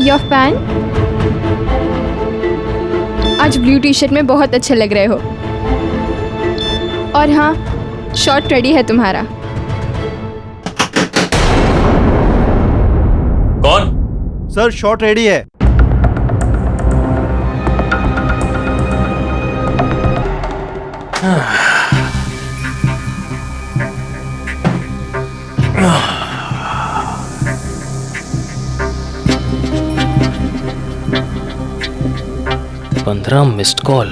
Your fan. आज blue T shirt में बहुत अच्छे लग रहे हो। और हाँ, शॉट रेडी है तुम्हारा। कौन? सर शॉट रेडी है। पंद्रह मिस्ड कॉल।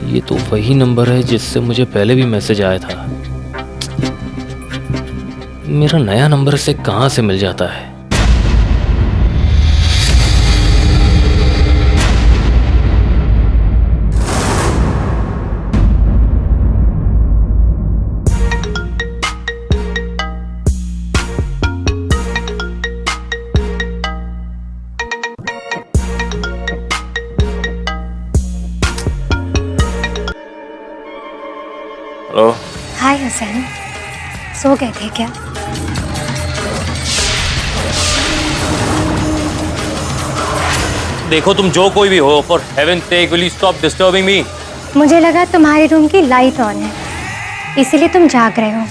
ये तो वही नंबर है जिससे मुझे पहले भी मैसेज आया था। मेरा नया नंबर से कहां से मिल जाता है? हेलो। हाय हुसैन, सो गए थे क्या? देखो तुम जो कोई भी हो, for heaven sec will you stop disturbing me? मुझे लगा तुम्हारे रूम की लाइट ऑन है, इसीलिए तुम जाग रहे हो।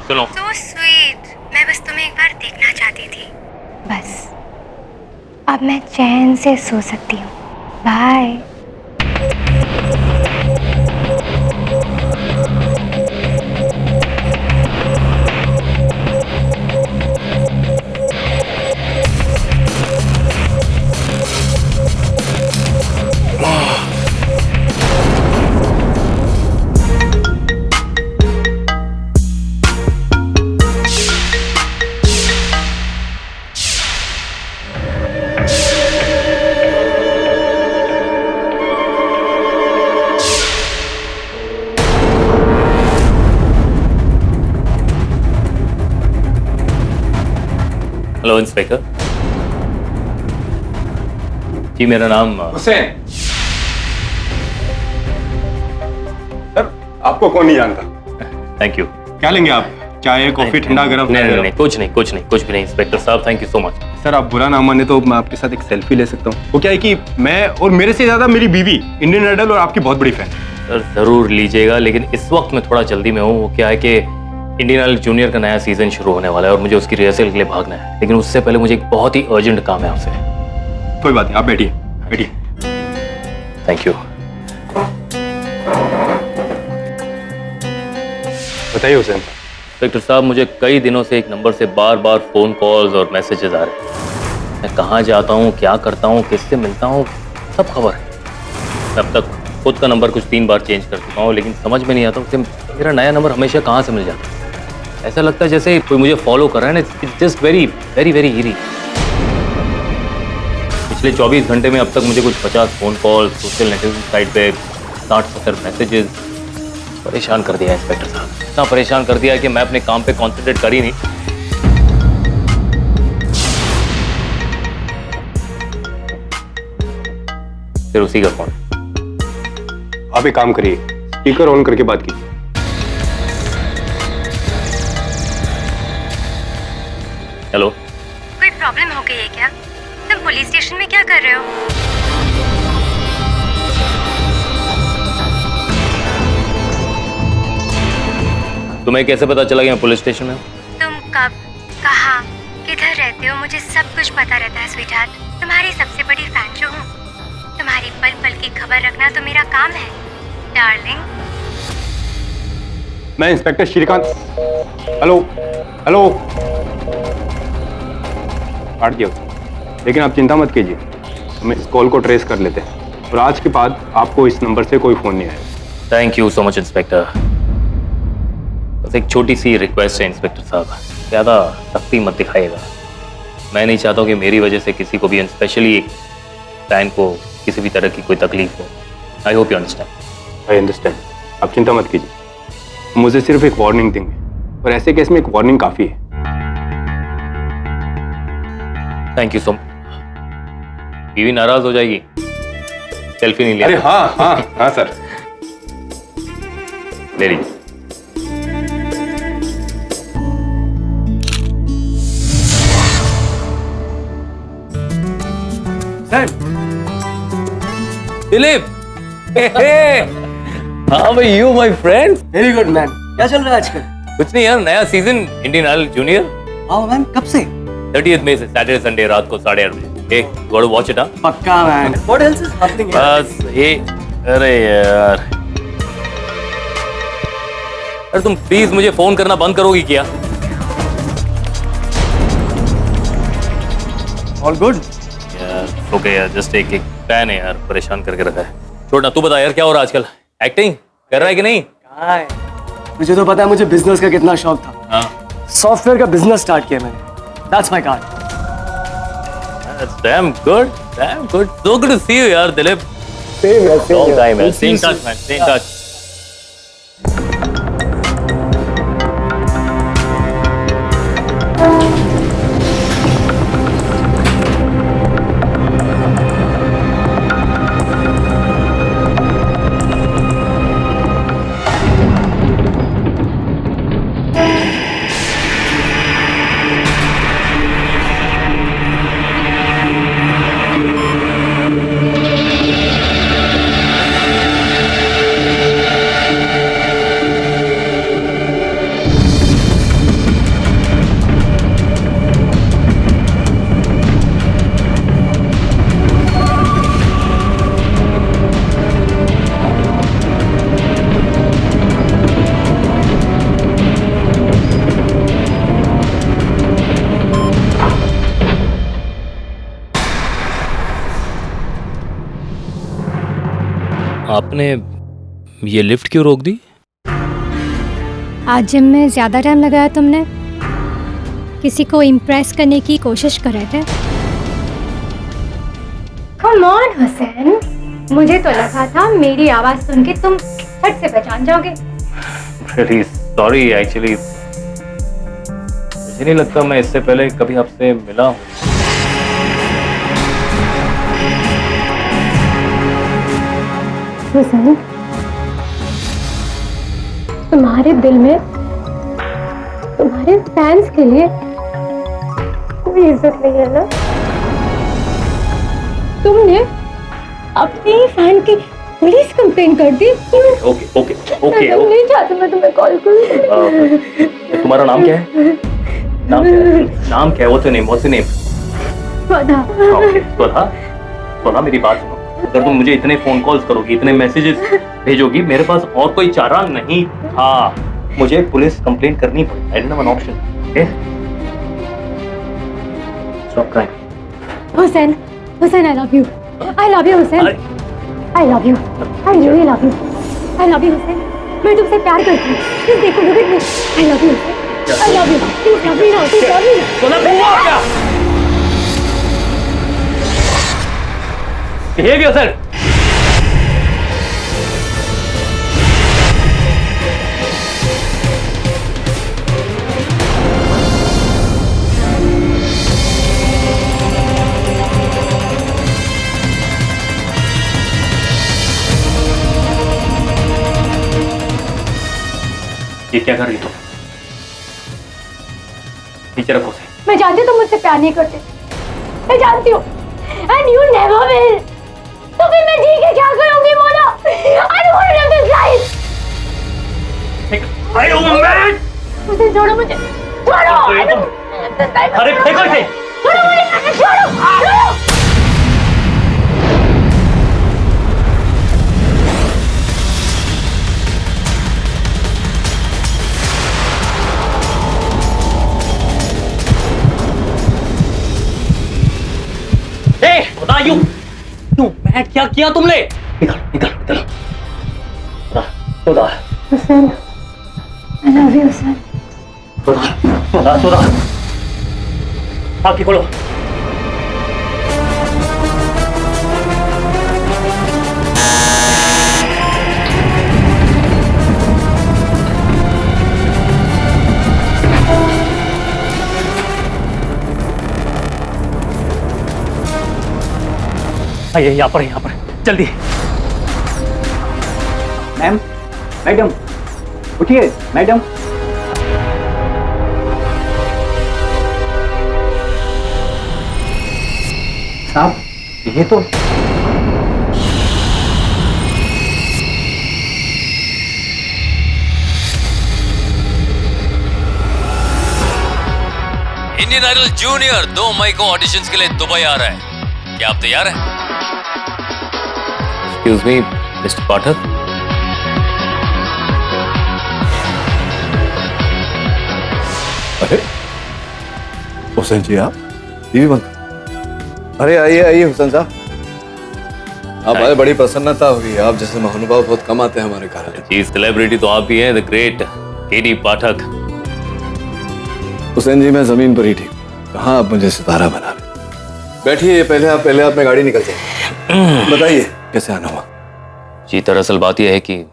सुनो, So sweet, मैं बस तुम्हें एक बार देखना चाहती थी। बस अब मैं चैन से सो सकती हूँ। बाय। हेलो इंस्पेक्टर जी, मेरा नाम हुसैन। सर आपको कौन नहीं जानता? Thank you. क्या लेंगे आप? चाय, कॉफी, ठंडा, गरम? नहीं, कुछ भी नहीं इंस्पेक्टर साहब, thank you so much. Sir आप बुरा ना माने तो मैं आपके साथ एक सेल्फी ले सकता हूँ। वो क्या है कि मैं और मेरे से ज्यादा मेरी बीवी इंडियन आइडल और आपकी बहुत बड़ी फैन। सर जरूर लीजिएगा, लेकिन इस वक्त मैं थोड़ा जल्दी में हूँ। वो क्या है कि इंडियन आइडल जूनियर का नया सीजन शुरू होने वाला है और मुझे उसकी रिहर्सल के लिए भागना है, लेकिन उससे पहले मुझे एक बहुत ही अर्जेंट काम है आपसे। कोई बात नहीं, आप बैठिए बैठिए। Thank you. बताइए हुसैन। इंस्पेक्टर साहब, मुझे कई दिनों से एक नंबर से बार बार फोन कॉल्स और मैसेजेस आ रहे हैं। मैं कहाँ जाता हूँ, क्या करता हूँ, किससे मिलता हूँ, सब खबर है। मैं अब तक खुद का नंबर कुछ 3 बार चेंज कर चुका हूँ, लेकिन समझ में नहीं आता उसे मेरा नया नंबर हमेशा कहाँ से मिल जाता है। ऐसा लगता है जैसे कोई मुझे फॉलो कर रहा है ना। It's just very very very eerie. पिछले 24 घंटे में अब तक मुझे कुछ 50 phone call, social networking site पे 60-70 मैसेजेस परेशान कर दिया है इंस्पेक्टर साहब। इतना परेशान कर दिया है कि मैं अपने काम पे कॉन्सेंट्रेट कर ही नहीं। फिर उसी का फोन। आप एक काम करिए, स्पीकर ऑन करके बात कीजिए। हेलो। कोई प्रॉब्लम हो गई है क्या? तुम पुलिस स्टेशन में क्या कर रहे हो? तुम्हें कैसे पता चला कि मैं पुलिस स्टेशन में हूँ? तुम कब, कहाँ, किधर रहते हो, मुझे सब कुछ पता रहता है स्वीटहार्ट। तुम्हारी सबसे बड़ी फैन जो हूँ। तुम्हारी पल पल की खबर रखना तो मेरा काम है डार्लिंग। मैं इंस्पेक्टर श्रीकांत। Hello hello. काट दिया, लेकिन आप चिंता मत कीजिए, हम इस कॉल को ट्रेस कर लेते हैं और आज के बाद आपको इस नंबर से कोई फोन नहीं आएगा। Thank you so much inspector. बस एक छोटी सी रिक्वेस्ट है इंस्पेक्टर साहब, ज़्यादा सख्ती मत दिखाइएगा। मैं नहीं चाहता कि मेरी वजह से किसी को भी, स्पेशली एक फैन को, किसी भी तरह की कोई तकलीफ हो। I hope you understand. I understand, आप चिंता मत कीजिए। मुझे सिर्फ एक वार्निंग देंगे, और ऐसे केस में एक वार्निंग काफी है। Thank you so much. बीवी नाराज हो जाएगी, सेल्फी नहीं ले। अरे हाँ हाँ हाँ सर। ले लीजिए। दिलीप, हाँ भाई, you my friend. Very good man. क्या चल रहा है आजकल? कुछ नहीं यार, नया सीजन इंडियन आइडल जूनियर। आओ मैन, कब से? 30th मई से सैटरडे संडे रात को 8:30 बजे। Go to watch it. हाँ पक्का man. What else is happening? बस ये। अरे यार, अरे तुम प्लीज मुझे फोन करना बंद करोगी क्या? All good? यार ओके यार, जस्ट एक फैन है यार, परेशान करके रखा है। छोड़ना, तू बता यार क्या हो रहा है आजकल? एक्टिंग कर रहा है कि नहीं? कहाँ है? मुझे तो पता है मुझे बिजनेस का कितना शौक था। हाँ, सॉफ्टवेयर का बिजनेस स्टार्ट किया मैंने। That's my card. damn good, damn good. So good to see you यार दिलीप। सेम है, Long time man, stay in touch man, stay in touch. आपने ये लिफ्ट क्यों रोक दी? आज जिम में ज़्यादा टाइम लगाया तुमने। किसी को इम्प्रेस करने की कोशिश कर रहे थे। कम ऑन हुसैन, मुझे तो लगा था मेरी आवाज सुन के तुम फट से पहचान जाओगे। Really sorry actually, मुझे नहीं लगता मैं इससे पहले कभी आपसे मिला हूँ। हुसैन, तुम्हारे दिल में तुम्हारे फैंस के लिए कोई इज्जत नहीं है ना? तुमने अपने फैन की पुलिस कंप्लेन कर दी। ओके ओके ओके मैं नहीं चाहती मैं तुम्हें कॉल करूं। तुम्हारा नाम क्या है? नाम क्या है? नाम क्या है? What's your name? स्वधा। ओके स्वधा, स्वधा मेरी बात सुनो। अगर तुम मुझे इतने फोन कॉल्स करोगी, इतने मैसेजेस भेजोगी, मेरे पास और कोई चारा नहीं था। मुझे पुलिस कंप्लेंट करनी पड़ी। I didn't have an option. Okay? Stop crying. Hussain, Hussain, I love you. I love you, Hussain. I love you. I really love you. I love you, Hussain. मैं तुमसे प्यार करती हूँ। प्लीज देखो, look at me. I love you, Hussain. I love you. Please love me now. Please love me now. स्वधा हुआ क्या? Behave yourself. ये क्या कर रही हो? नीचे रखो उसे। मैं जानती हूँ तुम मुझसे प्यार नहीं करते। मैं जानती हूँ। And you never will. तो फिर मैं जी के क्या करूँगी बोलो? I don't want to live this life. अरे ओ मैन! मुझे छोड़ो, मुझे छोड़ो। I don't want to live this life. अरे फेंको इसे! छोड़ो मुझे, छोड़ो, छोड़ो। बता यू मैट, क्या किया तुमने? निकल निकल निकल। सुधा, Hussain, I love you, Hussain. सुधा, सुधा, आँखें खोलो। आइए यहाँ पर जल्दी। मैम, मैडम, उठिए मैडम। साहब, ये तो इंडियन आइडल जूनियर 2 मई को ऑडिशंस के लिए दुबई आ रहा है, क्या आप तैयार हैं? एक्सक्यूज मी मिस्टर पाठक। अरे हुसैन जी, आप टीवी बंद। अरे आइए आइए हुसैन साहब, आप आए, बड़ी प्रसन्नता हुई। आप जैसे महानुभाव बहुत कम आते हैं हमारे घर। जी सेलिब्रिटी तो आप ही हैं, द ग्रेट केडी पाठक। हुसैन जी, मैं जमीन पर ही ठीक हूँ, कहाँ आप मुझे सितारा बना रहे। बैठिए, पहले आप में गाड़ी निकल जाए। बताइए कैसे आना हुआ। जी दरअसल बात यह है कि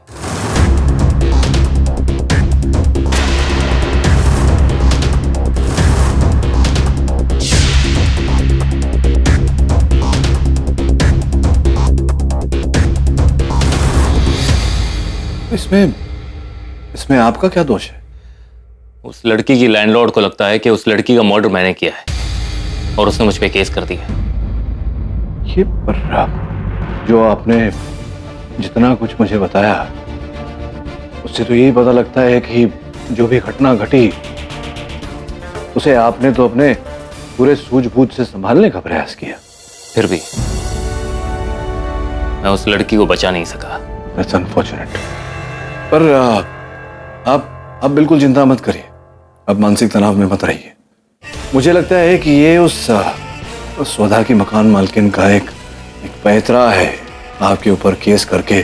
इसमें आपका क्या दोष है? उस लड़की की लैंडलॉर्ड को लगता है कि उस लड़की का मर्डर मैंने किया है और उसने मुझ पे केस कर दिया। ये पर जो आपने जितना कुछ मुझे बताया उससे तो यही पता लगता है कि जो भी घटना घटी उसे आपने तो अपने पूरे सूझबूझ से संभालने का प्रयास किया। फिर भी मैं उस लड़की को बचा नहीं सका। That's unfortunate। पर आप बिल्कुल चिंता मत करिए, अब मानसिक तनाव में मत रहिए। मुझे लगता है कि ये उस स्वधा की मकान मालकिन का एक पैतरा है, आपके ऊपर केस करके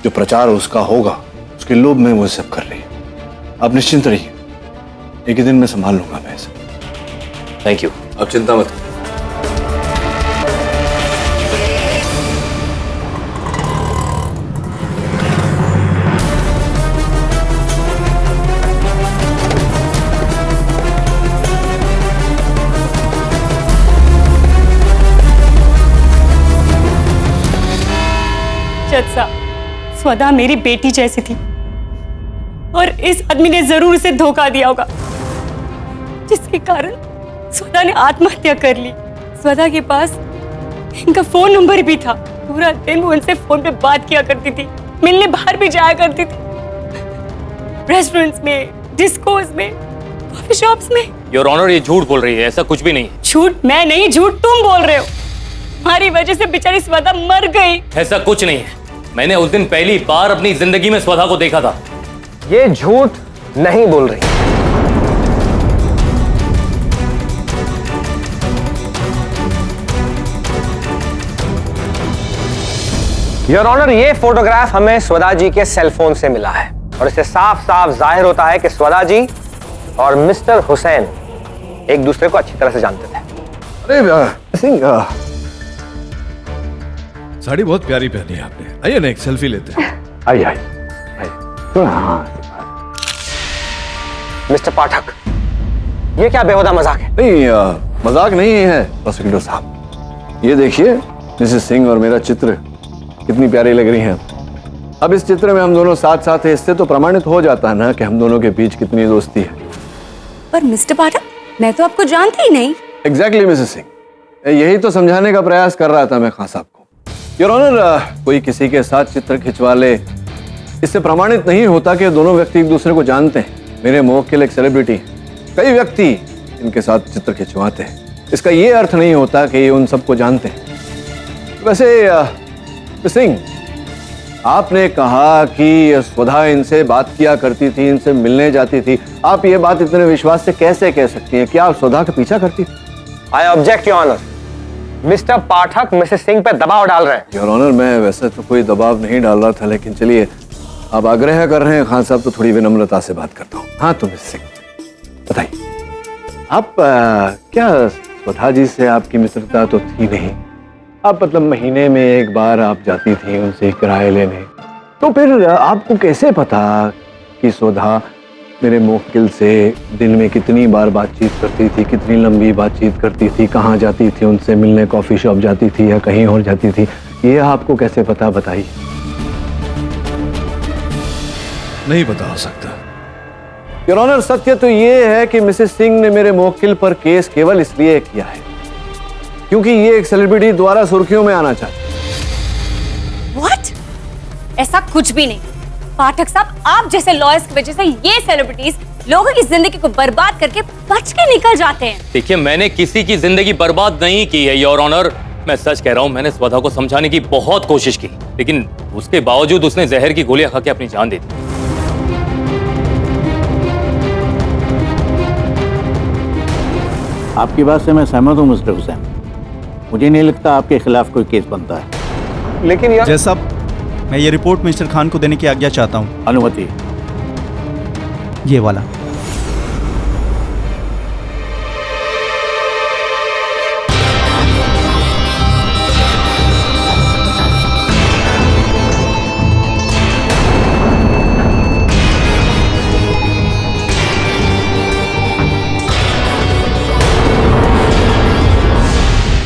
जो प्रचार उसका होगा उसके लोभ में वो सब कर रही है। आप निश्चिंत रहिए, एक ही दिन में संभाल लूंगा मैं इसे। Thank you. आप चिंता मत करिए। जज साहब, स्वदा मेरी बेटी जैसी थी और इस आदमी ने जरूर उसे धोखा दिया होगा, जिसके कारण स्वदा ने आत्महत्या कर ली। स्वदा के पास इनका फोन नंबर भी था। पूरा दिन वो उनसे फोन पे बात किया करती थी, मिलने बाहर भी जाया करती थी, रेस्टोरेंट्स में, डिस्कोस में, कॉफी शॉप्स में। योर ऑनर, ये झूठ बोल रही है, ऐसा कुछ भी नहीं है। झूठ मैं नहीं, झूठ तुम बोल रहे हो। हमारी वजह से बेचारी स्वदा मर गई। ऐसा कुछ नहीं है, मैंने उस दिन पहली बार अपनी जिंदगी में स्वधा को देखा था। ये झूठ नहीं बोल रही। योर ऑनर, ये फोटोग्राफ हमें स्वदा जी के सेल फोन से मिला है और इससे साफ साफ जाहिर होता है कि स्वदा जी और मिस्टर हुसैन एक दूसरे को अच्छी तरह से जानते थे। अरे सिंह, साड़ी बहुत प्यारी पहनी है आपने। आइए ना एक सेल्फी लेते हैं। आइए आइए। मिस्टर पाठक, ये क्या बेहुदा मजाक है? नहीं, मजाक नहीं है प्रोसिक्यूटर साहब। ये देखिए मिसेस सिंह और मेरा चित्र कितनी प्यारी लग रही हैं। अब इस चित्र में हम दोनों साथ साथ हैं, इससे तो प्रमाणित हो जाता है ना कि हम दोनों के बीच कितनी दोस्ती है। पर मिस्टर पाठक, मैं तो आपको जानती ही नहीं। एग्जैक्टली मिसेस सिंह, यही तो समझाने का प्रयास कर रहा था मैं खान साहब को। योर ऑनर, कोई किसी के साथ चित्र खिंचवा ले, इससे प्रमाणित नहीं होता कि दोनों व्यक्ति एक दूसरे को जानते हैं। मेरे मोवक्किल एक सेलिब्रिटी, कई व्यक्ति इनके साथ चित्र खिंचवाते हैं, इसका ये अर्थ नहीं होता कि ये उन सबको जानते हैं। वैसे सिंह, आपने कहा कि स्वधा इनसे बात किया करती थी, इनसे मिलने जाती थी। आप ये बात इतने विश्वास से कैसे कह सकती हैं? क्या आप स्वधा का पीछा करती थी? I object your honour. Mr Pathak Mrs Singh पर दबाव डाल रहे हैं। योर ऑनर, मैं वैसे तो कोई दबाव नहीं डाल रहा था, लेकिन चलिए आप आग्रह कर रहे हैं खान साहब तो थोड़ी विनम्रता से बात करता हूँ। हाँ तो मिसेस सिंह बताइए, आप क्या स्वधा जी से आपकी मित्रता तो थी नहीं? आप मतलब महीने में एक बार आप जाती थी उनसे किराए लेने, तो फिर आपको कैसे पता कि स्वधा मेरे मुवक्किल से दिन में कितनी बार बातचीत करती थी, कितनी लंबी बातचीत करती थी, कहाँ जाती थी उनसे मिलने, कॉफ़ी शॉप जाती थी या कहीं और जाती थी, ये आपको कैसे पता, बताइए। नहीं पता हो सकता। योर ऑनर, सत्य तो ये है कि मिसेस सिंह ने मेरे मुवक्किल पर केस केवल इसलिए किया है क्योंकि ये एक सेलिब्रिटी द्वारा सुर्खियों में आना चाहती है। What? ऐसा कुछ भी नहीं पाठक साहब, आप जैसे लॉयर्स की वजह से ये सेलिब्रिटीज लोगों की जिंदगी को बर्बाद करके बच के निकल जाते हैं। देखिए, मैंने किसी की जिंदगी बर्बाद नहीं की है योर ऑनर। मैं सच कह रहा हूँ, मैंने स्वधा को समझाने की बहुत कोशिश की, लेकिन उसके बावजूद उसने जहर की गोलियां खा के अपनी जान दे दी। आपकी बात से मैं सहमत हूँ मिस्टर हुसैन। मुझे नहीं लगता आपके खिलाफ कोई केस बनता है। लेकिन यार जैसा मैं ये रिपोर्ट मिस्टर खान को देने की आज्ञा चाहता हूँ। अनुमति। ये वाला।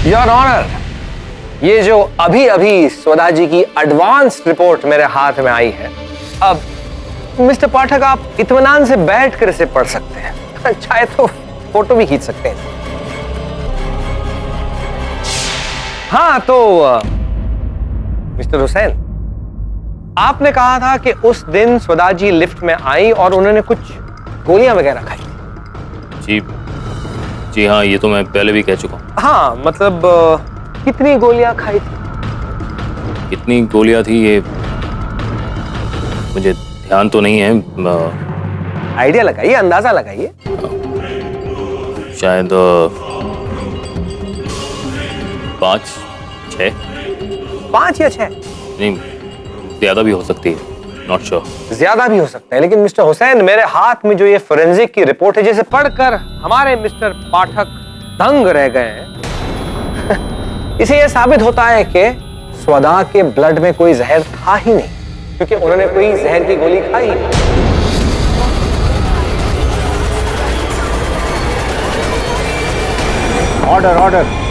योर ऑनर, ये जो अभी अभी स्वधा जी की एडवांस रिपोर्ट मेरे हाथ में आई है, अब मिस्टर पाठक आप इत्मीनान से बैठकर इसे पढ़ सकते हैं, चाहे तो फोटो भी खींच सकते हैं। हाँ तो मिस्टर हुसैन, आपने कहा था कि उस दिन स्वधा जी लिफ्ट में आई और उन्होंने कुछ गोलियां वगैरह खाई। जी हाँ, ये तो मैं पहले भी कह चुका हूँ। हाँ मतलब कितनी गोलियां खाई थी? कितनी गोलियां थी ये मुझे ध्यान तो नहीं है। आइडिया लगाइए, अंदाजा लगाइए। शायद 5, 6। 5 या 6? नहीं, ज्यादा भी हो सकती है, नॉट श्योर। ज्यादा भी हो सकता है, लेकिन मिस्टर हुसैन, मेरे हाथ में जो ये फोरेंसिक की रिपोर्ट है, जिसे पढ़कर हमारे मिस्टर पाठक दंग रह गए हैं, इसे यह साबित होता है कि स्वधा के ब्लड में कोई जहर था ही नहीं, क्योंकि उन्होंने कोई जहर की गोली खाई ही नहीं। Order order.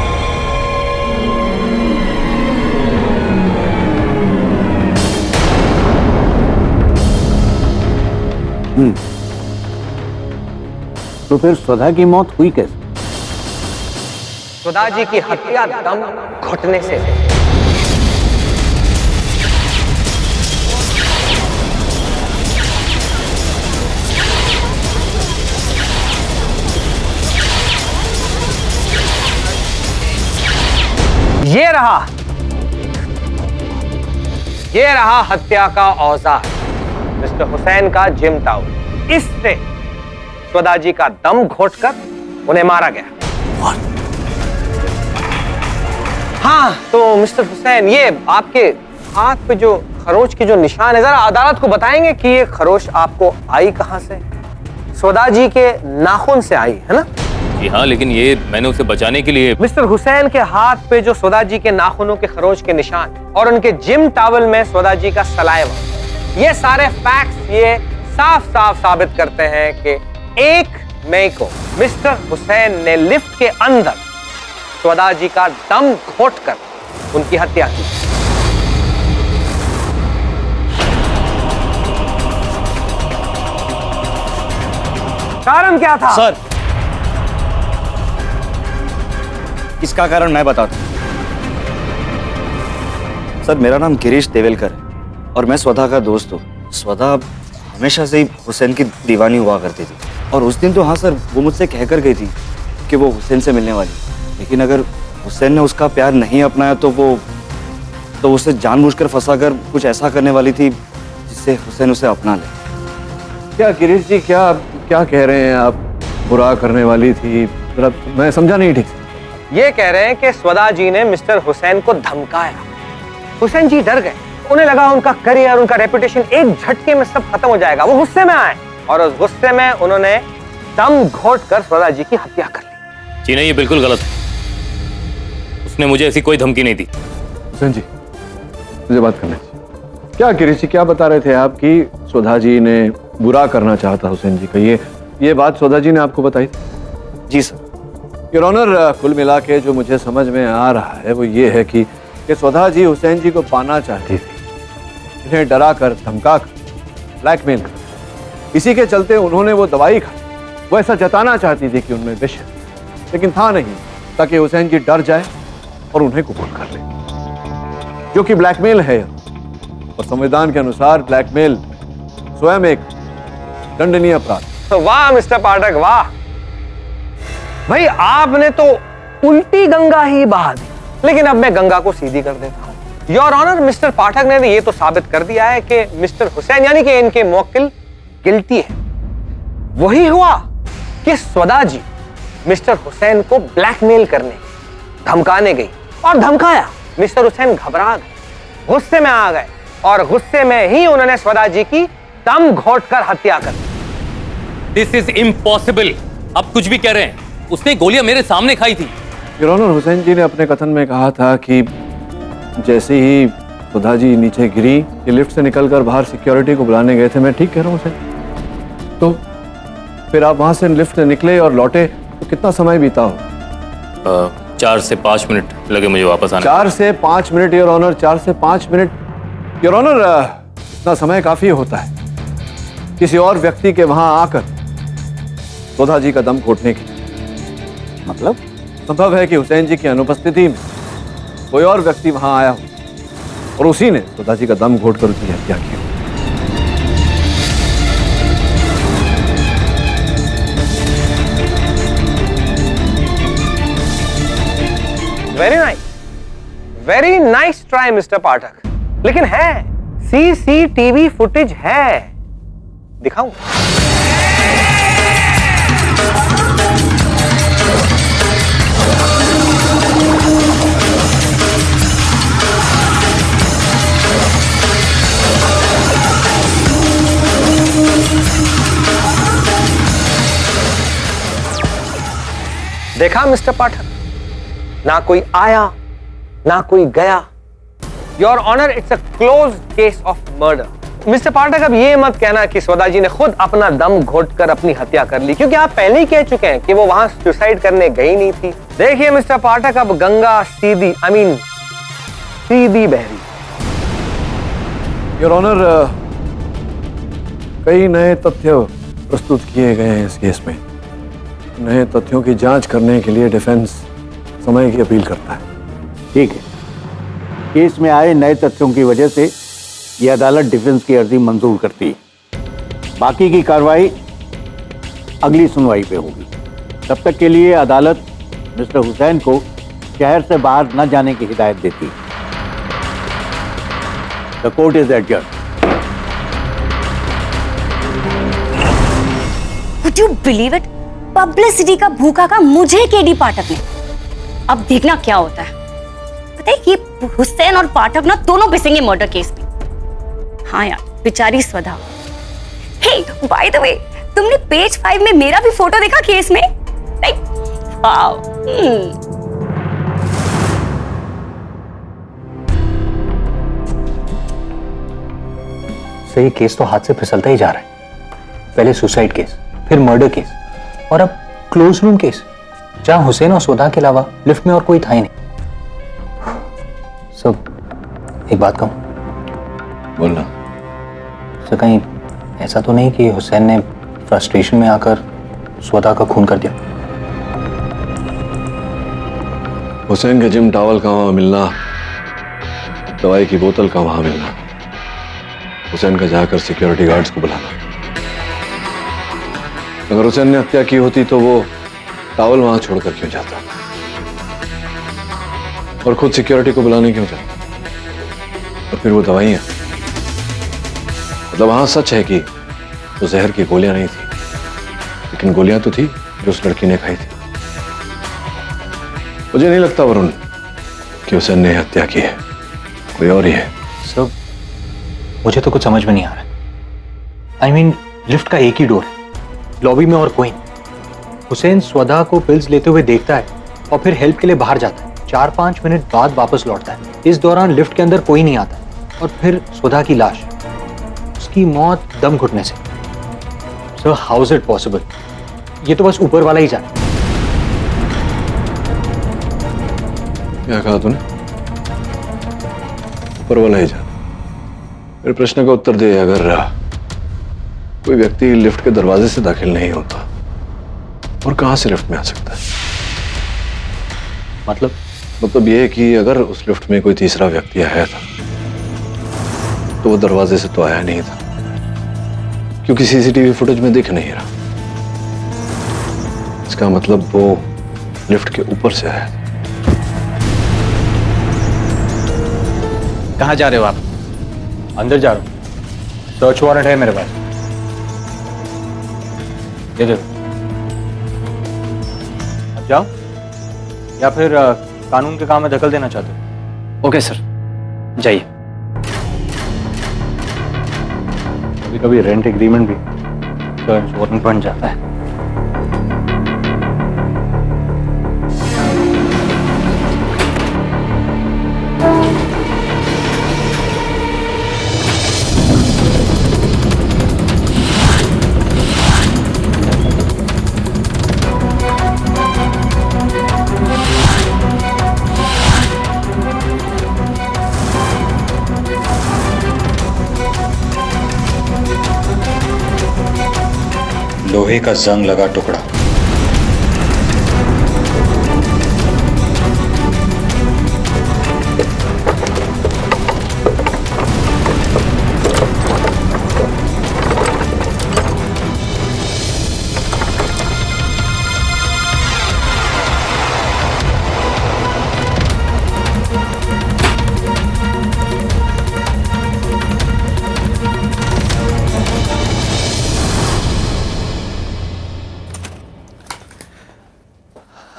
तो फिर स्वधा की मौत हुई कैसे? स्वधा जी की हत्या दम घुटने से। ये रहा हत्या का औजार, मिस्टर हुसैन का जिम टाउल। इससे स्वधा जी का दम घोटकर उन्हें मारा गया। हाँ तो मिस्टर हुसैन, ये आपके हाथ पे जो खरोच के जो निशान है, जरा अदालत को बताएंगे कि ये खरोच आपको आई कहां से? स्वधा जी के नाखून से आई है ना? जी हाँ, लेकिन ये मैंने उसे बचाने के लिए। मिस्टर हुसैन के हाथ पे जो स्वधा जी के नाखूनों के खरोच के निशान और उनके जिम टॉवल में स्वधा जी का सलाइवा, ये सारे फैक्ट्स ये साफ साफ साबित करते हैं कि 1 मई को मिस्टर हुसैन ने लिफ्ट के अंदर स्वधा जी का दम घोटकर उनकी हत्या की। कारण क्या था? सर, इसका कारण मैं बताता हूं। सर, मेरा नाम गिरीश देवेलकर है और मैं स्वधा का दोस्त हूँ। स्वधा हमेशा से ही हुसैन की दीवानी हुआ करती थी और उस दिन तो हाँ सर, वो मुझसे कहकर गई थी कि वो हुसैन से मिलने वाली, लेकिन अगर हुसैन ने उसका प्यार नहीं अपनाया तो उसे जानबूझकर फंसाकर कुछ ऐसा करने वाली थी जिससे हुसैन उसे अपना ले। क्या गिरीश जी, क्या कह रहे हैं आप? बुरा करने वाली थी? मैं समझा नहीं ठीक से। ये कह रहे हैं कि स्वधा जी ने मिस्टर हुसैन को धमकाया। हुसैन जी डर गए, उन्हें लगा उनका करियर, उनका रेपुटेशन एक झटके में सब खत्म हो जाएगा। वो गुस्से में आए और उस गुस्से में उन्होंने दम घोटकर स्वधा जी की हत्या कर ली। जी नहीं, ये बिल्कुल गलत है। उसने मुझे ऐसी कोई धमकी नहीं दी। हुसैन जी, मुझे बात करना चाहिए। क्या गिरीश जी, क्या बता रहे थे आप कि स्वधा जी ने बुरा करना चाहता हुसैन जी का। ये बात स्वदा जी ने आपको बताई थी? जी सर। योर ऑनर, कुल मिला के जो मुझे समझ में आ रहा है वो ये है कि स्वदा जी हुसैन जी को पाना चाहती थी, इन्हें डरा कर, धमका कर, ब्लैकमेल कर। इसी के चलते उन्होंने वो दवाई खाई। वो ऐसा जताना चाहती थी कि उनमें विष है, लेकिन था नहीं, ताकि हुसैन जी डर जाए और उन्हें कबूल कर ले, जो कि ब्लैकमेल है। और संविधान के अनुसार ब्लैकमेल स्वयं एक दंडनीय अपराध। तो वाह मिस्टर पाठक, वाह भाई, आपने तो उल्टी गंगा ही बहा दी। लेकिन अब मैं गंगा को सीधी कर देता हूं। योर ऑनर, मिस्टर पाठक ने ये तो साबित कर दिया है कि मिस्टर हुसैन यानी कि इनके मुवक्किल गिल्टी है। वही हुआ कि स्वदा जी मिस्टर हुसैन को ब्लैकमेल करने, धमकाने गई और धमकाया। मिस्टर हुसैन घबरा गए, गुस्से में आ गए और गुस्से में ही उन्होंने स्वदा जी की दम घोंटकर हत्या कर दी। This is impossible. आप कुछ भी कह रहे हैं, उसने गोलियां मेरे सामने खाई थी। योर ऑनर, हुसैन जी ने अपने कथन में कहा था कि जैसे ही सुधा जी नीचे गिरी, ये लिफ्ट से निकलकर बाहर सिक्योरिटी को बुलाने गए थे। मैं ठीक कह रहा हूँ हुसैन? तो फिर आप वहां से लिफ्ट से निकले और लौटे तो कितना समय बीता हो? 4 से 5 मिनट लगे मुझे वापस आने। 4 से 5 मिनट योर ऑनर, 4 से 5 मिनट योर ऑनर, इतना समय काफी होता है किसी और व्यक्ति के वहां आकर सुधा जी का दम घोटने के। मतलब संभव है कि हुसैन जी की अनुपस्थिति में कोई और व्यक्ति वहां आया हो और उसी ने सुधा जी का दम घोटकर उसकी हत्या की। वेरी नाइस ट्राई मिस्टर पाठक। लेकिन है, सीसीटीवी फुटेज है, दिखाऊं? देखा मिस्टर पाठक, ना कोई आया ना कोई गया। Your honour, it's a close case of murder. Mister Pathak, अब ये मत कहना कि स्वदा जी ने खुद अपना दम घोटकर अपनी हत्या कर ली, क्योंकि आप पहले ही कह चुके हैं कि वो वहां सुसाइड करने गई नहीं थी। देखिए मिस्टर पाठक, अब गंगा सीधी सीधी बह रही। योर ऑनर, कई नए तथ्य प्रस्तुत किए गए हैं इस केस में। नए तथ्यों की जांच करने के लिए डिफेंस समय की अपील करता है। ठीक है, केस में आए नए तथ्यों की वजह से ये अदालत डिफेंस की अर्जी मंजूर करती है। बाकी की कार्रवाई अगली सुनवाई पे होगी। तब तक के लिए अदालत मिस्टर हुसैन को शहर से बाहर न जाने की हिदायत देती है। The court is adjourn. Would you believe it? Publicity का भूखा का मुझे केडी पाठक ने। अब देखना क्या होता है। पता है कि हुसैन और पाठक ना दोनों पिसेंगे मर्डर केस में। हाँ यार, बेचारी स्वदा। हे, बाय द वे, तुमने पेज 5 में मेरा भी फोटो देखा केस में? वाओ। सही, केस तो हाथ से फिसलता ही जा रहा है। पहले सुसाइड केस, फिर मर्डर केस और अब क्लोज रूम केस, जहां हुसैन और सुधा के अलावा लिफ्ट में और कोई था ही नहीं। सब एक बात कहूं? बोलना। सर, कहीं ऐसा तो नहीं कि हुसैन ने फ्रस्ट्रेशन में आकर सुधा का खून कर दिया? हुसैन के जिम टॉवल का वहां मिलना, दवाई की बोतल का वहां मिलना, हुसैन का जाकर सिक्योरिटी गार्ड्स को बुलाना। अगर हुसैन ने हत्या की होती तो वो टॉवल वहां छोड़कर क्यों जाता और खुद सिक्योरिटी को बुलाने क्यों जाता? और फिर वो दवाइयां, मतलब वहां सच है कि वो जहर की गोलियां नहीं थी, लेकिन गोलियां तो थी जो उस लड़की ने खाई थी। मुझे नहीं लगता वरुण कि हुसैन ने हत्या की है, कोई और ही है। सब मुझे तो कुछ समझ में नहीं आ रहा। I mean, लिफ्ट का एक ही डोर है, लॉबी में और कोई नहीं। हुसैन स्वदा को पिल्स लेते हुए देखता है और फिर हेल्प के लिए बाहर जाता है। 4-5 मिनट बाद वापस लौटता है। इस दौरान लिफ्ट के अंदर कोई नहीं आता और फिर स्वदा की लाश, उसकी मौत दम घुटने से। Sir how is it possible? ये तो बस ऊपर वाला ही जाने। क्या कहा तूने? ऊपर वाला ही जाने। मेरे प्रश्न का उत्तर दे। अगर कोई व्यक्ति लिफ्ट के दरवाजे से दाखिल नहीं होता और कहां से लिफ्ट में आ सकता है? मतलब यह है कि अगर उस लिफ्ट में कोई तीसरा व्यक्ति आया था तो वो दरवाजे से तो आया नहीं था, क्योंकि सीसीटीवी फुटेज में दिख नहीं रहा। इसका मतलब वो लिफ्ट के ऊपर से आया। कहाँ जा रहे हो आप? अंदर जा रहा हूँ, सर्च वारंट है मेरे पास। ये देखो, अब जाओ या फिर कानून के काम में दखल देना चाहते हो? ओके सर, जाइए। कभी कभी रेंट एग्रीमेंट भी सर्च वारंट बन जाता है। लोहे का जंग लगा टुकड़ा।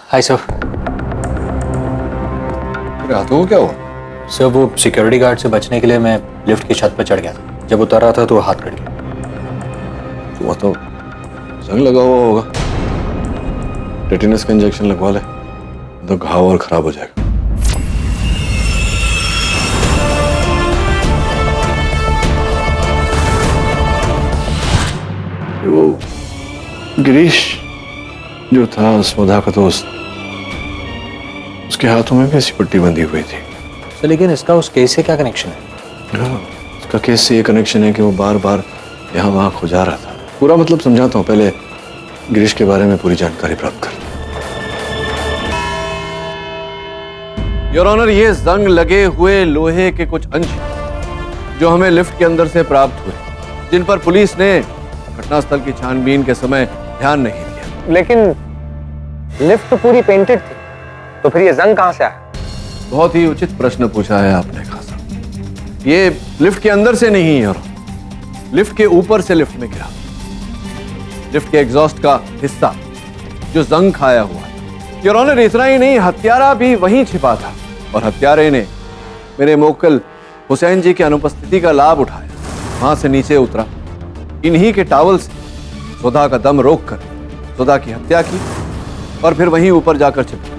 Hi sir. तेरे हाथों को क्या हुआ? सर वो सिक्योरिटी गार्ड से बचने के लिए मैं लिफ्ट की छत पर चढ़ गया था। जब उतर रहा था तो हाथ कट गया। वो तो जंग लगा हुआ होगा। टेटेनस का इंजेक्शन लगवा ले, तो घाव और खराब हो जाएगा। वो गिरीश जो था स्वधा का दोस्त, उसके हाथों में भी ऐसी पट्टी बंधी हुई थी। सर लेकिन इसका उस केस से क्या कनेक्शन है? हाँ, उसका केस से ये कनेक्शन है कि वो बार बार यहाँ वहाँ खो जा रहा था। पूरा मतलब समझाता हूँ, पहले गिरीश के बारे में पूरी जानकारी प्राप्त कर। योर ऑनर, ये जंग लगे हुए लोहे के कुछ अंश जो हमें लिफ्ट के अंदर से प्राप्त हुए, जिन पर पुलिस ने घटनास्थल की छानबीन के समय ध्यान नहीं दिया। लेकिन लिफ्ट तो पूरी पेंटेड थी, तो फिर ये जंग कहां से आया? बहुत ही उचित प्रश्न पूछा है आपने खासा। ये लिफ्ट के अंदर से नहीं है, लिफ्ट के ऊपर से लिफ्ट में गिरा। लिफ्ट के एग्जॉस्ट का हिस्सा जो जंग खाया हुआ है। योर ऑनर, इतना ही नहीं, हत्यारा भी वहीं छिपा था और हत्यारे ने मेरे मोक्कल हुसैन जी की अनुपस्थिति का लाभ उठाया, वहां से नीचे उतरा, इन्हीं के टावल से सुधा का दम रोककर सुधा की हत्या की और फिर वहीं ऊपर जाकर छिपा।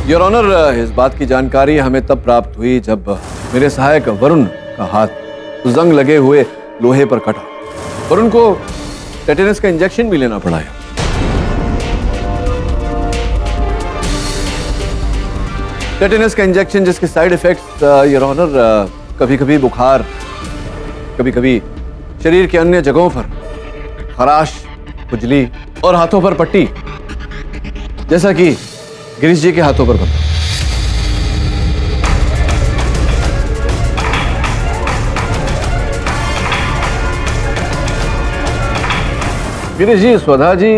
योर ऑनर, इस बात की जानकारी हमें तब प्राप्त हुई जब मेरे सहायक वरुण का हाथ जंग लगे हुए लोहे पर कटा। वरुण को टेटेनस का इंजेक्शन भी लेना पड़ा है। टेटेनस का इंजेक्शन जिसके साइड इफेक्ट्स योर ऑनर कभी कभी बुखार, कभी कभी शरीर के अन्य जगहों पर खराश, खुजली और हाथों पर पट्टी, जैसा कि गिरीश जी के हाथों पर बना। गिरीश जी, स्वधा जी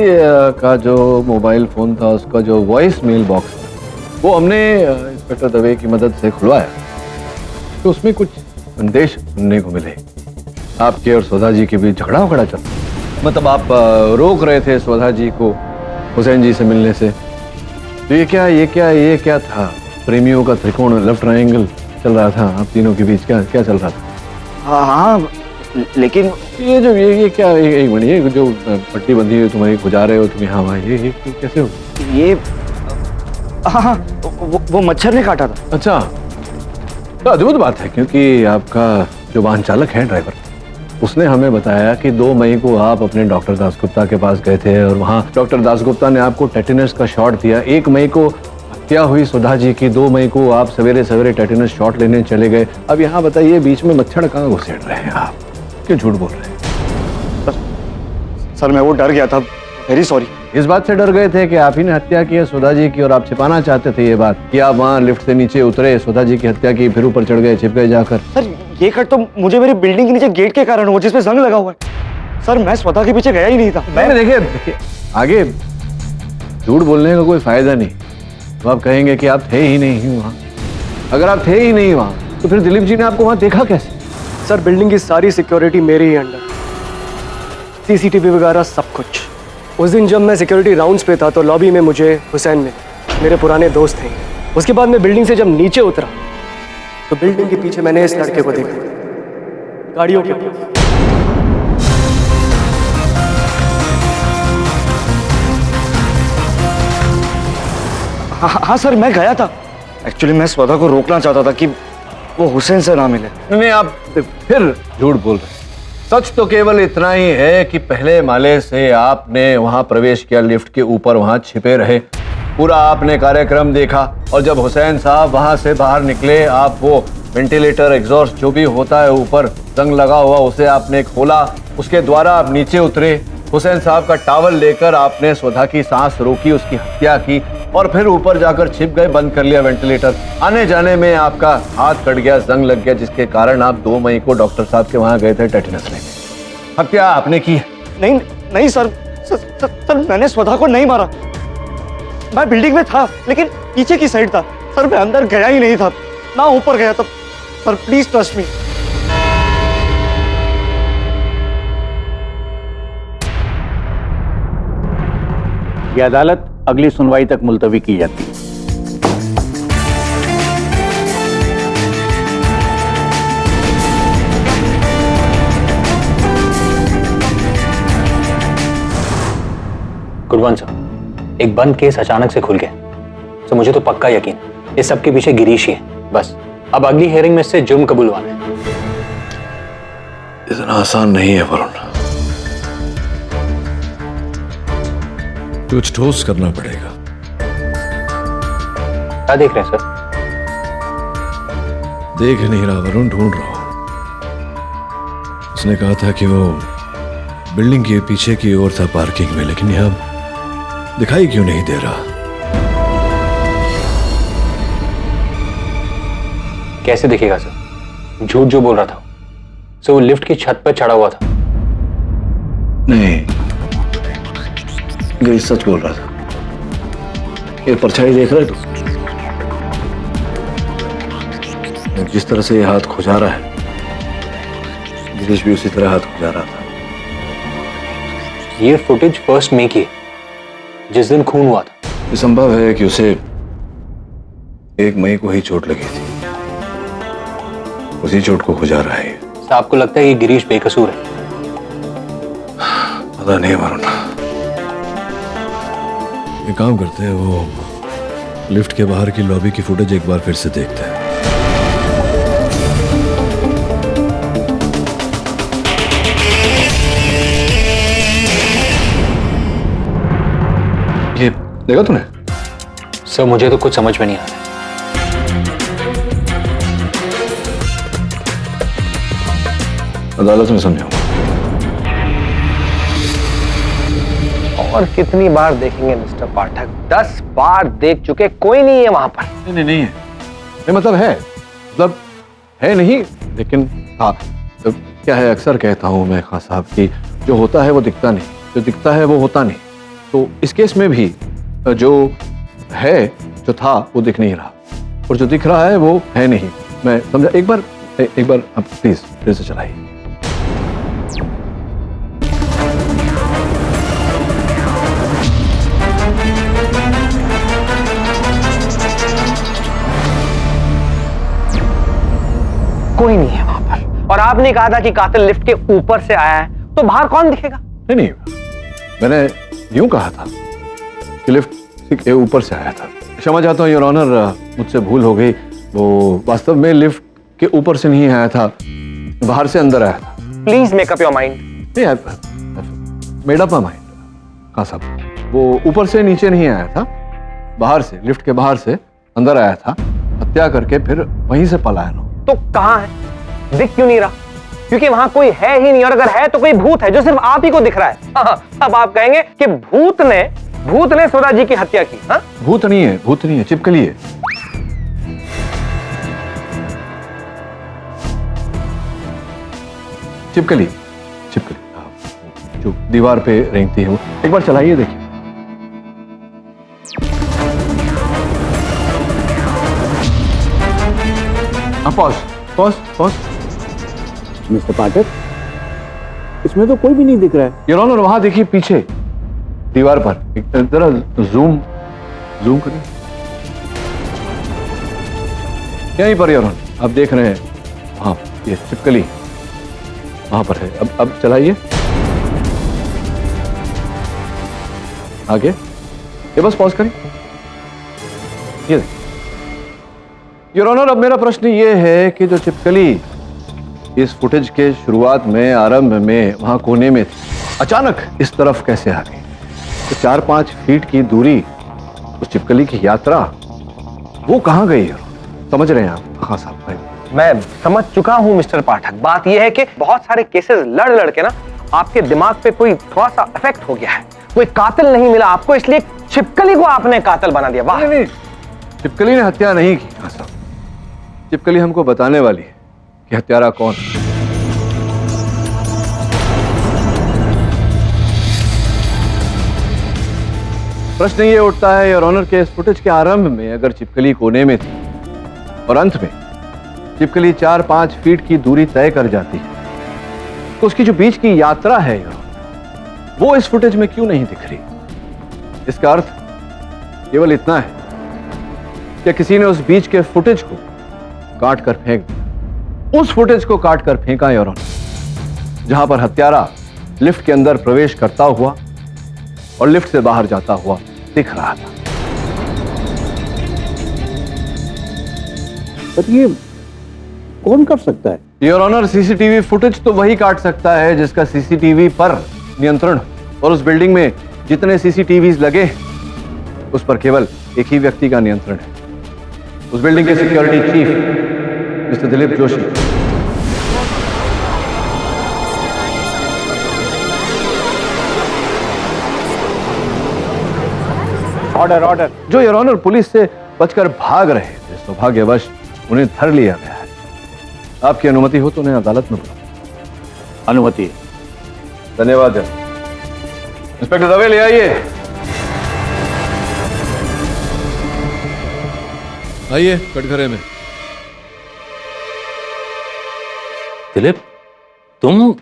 का जो मोबाइल फोन था, उसका जो वॉइस मेल बॉक्स था, वो हमने इंस्पेक्टर दवे की मदद से खुलवाया, तो उसमें कुछ संदेश सुनने को मिले। आपके और स्वधा जी के बीच झगड़ा उगड़ा चल, मतलब आप रोक रहे थे स्वधा जी को हुसैन जी से मिलने से। तो ये क्या था? प्रेमियों का त्रिकोण, लव ट्रायंगल चल रहा था आप तीनों के बीच? क्या चल रहा था? हाँ, लेकिन ये क्या, एक मिनट, ये जो पट्टी बंधी हुई तुम्हारी खुजा रहे हो तुम यहाँ वहाँ, ये कैसे हो? ये हाँ, वो मच्छर ने काटा था। अच्छा, तो अद्भुत बात है, क्योंकि आपका जो वाहन चालक है, ड्राइवर, उसने हमें बताया कि 2 मई को आप अपने डॉक्टर दासगुप्ता के पास गए थे और वहाँ डॉक्टर दासगुप्ता ने आपको टेटेनस का शॉट दिया। 1 मई को हत्या हुई सुधा जी की, 2 मई को आप सवेरे सवेरे टेटेनस शॉट लेने चले गए। अब यहाँ बताइए बीच में मच्छर कहाँ घुसेड़ रहे हैं आप, क्यों झूठ बोल रहे हैं? सर मैं वो डर गया था, वेरी सॉरी। इस बात से डर गए थे कि आप ही ने हत्या की है सुधा जी की और आप छिपाना चाहते थे ये बात कि आप वहाँ लिफ्ट से नीचे उतरे, सुधा जी की हत्या की, फिर ऊपर चढ़ गए, छिप गए जाकर। सर ये कट तो मुझे मेरी बिल्डिंग के नीचे गेट के कारण हुआ जिसपे जंग लगा हुआ है। सर मैं स्वतः के पीछे गया ही नहीं था। मैंने देखिए आगे झूठ बोलने का कोई फायदा नहीं। तो आप कहेंगे कि आप थे ही नहीं वहाँ। अगर आप थे ही नहीं वहाँ तो फिर दिलीप जी ने आपको वहाँ देखा कैसे? सर बिल्डिंग की सारी सिक्योरिटी मेरे ही अंडर, सीसीटीवी वगैरह सब कुछ। उस दिन जब मैं सिक्योरिटी राउंड्स पे था तो लॉबी में मुझे हुसैन मिले, मेरे पुराने दोस्त थे। उसके बाद मैं बिल्डिंग से जब नीचे उतरा तो बिल्डिंग के पीछे मैंने इस लड़के को देखा, गाड़ियों के पीछे। हाँ सर मैं गया था। एक्चुअली मैं स्वदा को रोकना चाहता था कि वो हुसैन से ना मिले। नहीं, आप फिर झूठ बोल रहे हैं। सच तो केवल इतना ही है कि पहले माले से आपने वहां प्रवेश किया, लिफ्ट के ऊपर वहां छिपे रहे, पूरा आपने कार्यक्रम देखा और जब हुसैन साहब वहां से बाहर निकले आप वो वेंटिलेटर एग्जॉस्ट जो भी होता है ऊपर जंग लगा हुआ उसे आपने खोला, उसके द्वारा आप नीचे उतरे, हुसैन साहब का टावल लेकर आपने सुधा की सांस रोकी, उसकी हत्या की और फिर ऊपर जाकर छिप गए, बंद कर लिया वेंटिलेटर। आने जाने में आपका हाथ कट गया, जंग लग गया, जिसके कारण आप 2 मई को डॉक्टर साहब के वहां गए थे टेटेनस लेने। हत्या आपने की? नहीं नहीं सर, सर मैंने स्वदा को नहीं मारा। मैं बिल्डिंग में था लेकिन पीछे की साइड था सर, मैं अंदर गया ही नहीं था, ना ऊपर गया था। Sir please trust me. ये अदालत अगली सुनवाई तक मुलतवी की जाती है। गुडवन सर, एक बंद केस अचानक से खुल गया, तो मुझे तो पक्का यकीन इस सब के पीछे गिरीश ही है। बस अब अगली हियरिंग में इससे जुर्म कबूलवाना है। इतना आसान नहीं है वरुण, कुछ ठोस करना पड़ेगा। क्या देख रहे हैं सर? देख नहीं रहा वरुण, ढूंढ रहा हूं। उसने कहा था कि वो बिल्डिंग के पीछे की ओर था पार्किंग में, लेकिन यहां दिखाई क्यों नहीं दे रहा? कैसे दिखेगा सर? झूठ जो बोल रहा था सो वो लिफ्ट की छत पर चढ़ा हुआ था। नहीं, गिरीश सच बोल रहा था। ये परछाई देख रहे तू? जिस तरह से ये हाथ खुजा रहा है, गिरीश भी उसी तरह हाथ खुजा रहा था। ये फुटेज 1 मई की है, जिस दिन खून हुआ था। ये संभव है कि उसे 1 मई को ही चोट लगी थी, उसी चोट को खुजा रहा है। आपको लगता है कि गिरीश बेकसूर है? पता नहीं वरुण, ये काम करते हैं, वो लिफ्ट के बाहर की लॉबी की फुटेज एक बार फिर से देखते हैं। ये देखा तूने? सर मुझे तो कुछ समझ में नहीं आ रहा। अदालत में समझाऊंगा। और कितनी बार देखेंगे मिस्टर पाठक? 10 बार देख चुके, कोई नहीं है वहां पर। नहीं है, ये मतलब है नहीं, लेकिन हाँ तो क्या है, अक्सर कहता हूं मैं खान साहब की जो होता है वो दिखता नहीं, जो दिखता है वो होता नहीं। तो इस केस में भी जो है, जो था वो दिख नहीं रहा, और जो दिख रहा है वो है नहीं। मैं समझा। एक बार आप प्लीज फिर से चलाइए। कोई नहीं है वहां पर। और आपने कहा था कि कातिल लिफ्ट के ऊपर से आया है, तो बाहर कौन दिखेगा? नहीं, मैंने यूं कहा था कि लिफ्ट के ऊपर से आया था। क्षमा चाहता हूं योर ऑनर, मुझसे भूल हो गई। वो वास्तव में लिफ्ट के ऊपर से नहीं आया था, बाहर से अंदर आया था। Please make up your mind. Made up my mind. कहाँ साहब, वो ऊपर से नीचे नहीं आया था, बाहर से, लिफ्ट के बाहर से अंदर आया था, हत्या करके फिर वहीं से पलायन हो। तो कहाँ है, दिख क्यों नहीं रहा? क्योंकि वहां कोई है ही नहीं, और अगर है तो कोई भूत है जो सिर्फ आप ही को दिख रहा है। हाँ, अब आप कहेंगे कि भूत ने स्वदा जी की हत्या की। हाँ, भूत नहीं है, चिपकली है। चिपकली हाँ, जो दीवार पे रेंगती है वो। एक बार चलाइए, देखिए। पॉज। मिस्टर पाठक, इसमें तो कोई भी नहीं दिख रहा है। योर ऑनर, वहां देखिए पीछे दीवार पर, जरा जूम करिए। यहीं पर योर ऑनर, आप देख रहे हैं वहां, ये चिपकली वहां पर है। अब चलाइए आगे, ये बस पॉज करिए। ये देखिए योर ऑनर, अब मेरा प्रश्न ये है कि जो चिपकली इस फुटेज के शुरुआत में, आरंभ में वहां कोने में थी, अचानक इस तरफ कैसे आ गई? तो 4-5 फीट की दूरी, उस चिपकली की यात्रा, वो कहां गई है? समझ रहे हैं आप? हाँ साहब, मैं समझ चुका हूं मिस्टर पाठक। बात यह है कि बहुत सारे केसेस लड़ के ना आपके दिमाग पे कोई थोड़ा सा इफेक्ट हो गया है। कोई कातिल नहीं मिला आपको, इसलिए चिपकली को आपने कातिल बना दिया। वाह! नहीं, चिपकली ने हत्या नहीं की। हाँ साहब, चिपकली हमको बताने वाली है कि हत्यारा कौन है। प्रश्न ये उठता है योर ऑनर के इस फुटेज के आरंभ में अगर चिपकली कोने में थी और अंत में चिपकली 4-5 फीट की दूरी तय कर जाती है, तो उसकी जो बीच की यात्रा है योर ऑनर, वो इस फुटेज में क्यों नहीं दिख रही? इसका अर्थ केवल इतना है कि किसी ने उस बीच के फुटेज को काट कर फेंक दिया। उस फुटेज को काट कर फेंका योर ऑनर, जहां पर हत्यारा लिफ्ट के अंदर प्रवेश करता हुआ और लिफ्ट से बाहर जाता हुआ दिख रहा था। पर ये कौन कर सकता है? योर ऑनर, सीसीटीवी फुटेज तो वही काट सकता है जिसका सीसीटीवी पर नियंत्रण, और उस बिल्डिंग में जितने सीसीटीवीज लगे उस पर केवल एक ही व्यक्ति का नियंत्रण है, उस बिल्डिंग के security chief mister Dilip Joshi. Order. जो योर ऑनर पुलिस से बचकर भाग रहे थे, सौभाग्यवश उन्हें धर लिया गया है। आपकी अनुमति हो तो उन्हें अदालत में बुलाओ। अनुमति है। धन्यवाद। इंस्पेक्टर दवे, ले आइए। आइए कटघरे में। दिलीप, तुम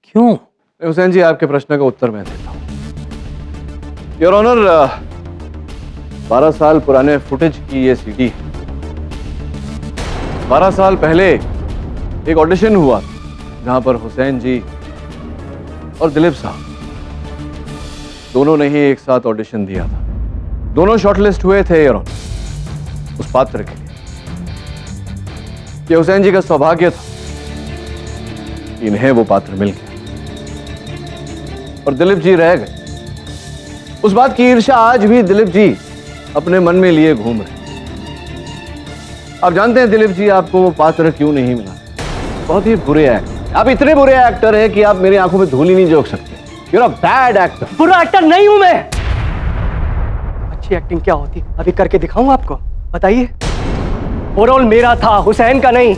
क्यों? हुसैन जी, आपके प्रश्न का उत्तर मैं देता हूं। योर ऑनर, 12 साल पुराने फुटेज की ये सीडी है। 12 साल पहले एक ऑडिशन हुआ जहां पर हुसैन जी और दिलीप साहब दोनों ने ही एक साथ ऑडिशन दिया था। दोनों शॉर्टलिस्ट हुए थे योर ऑनर उस पात्र के लिए। ये हुसैन जी का सौभाग्य था कि इन्हें वो पात्र मिल गया और दिलीप जी रह गए। उस बात की ईर्ष्या आज भी दिलीप जी अपने मन में लिए घूम रहे। आप जानते हैं दिलीप जी, आपको वो पात्र क्यों नहीं मिला? बहुत ही बुरे एक्टर। आप इतने बुरे एक्टर हैं कि आप मेरी आंखों में धूल ही नहीं झोंक सकते। You're a bad actor। बुरा एक्टर नहीं हूं मैं। अच्छी एक्टिंग क्या होती अभी करके दिखाऊं आपको, बताइए। वो रोल मेरा था, हुसैन का नहीं।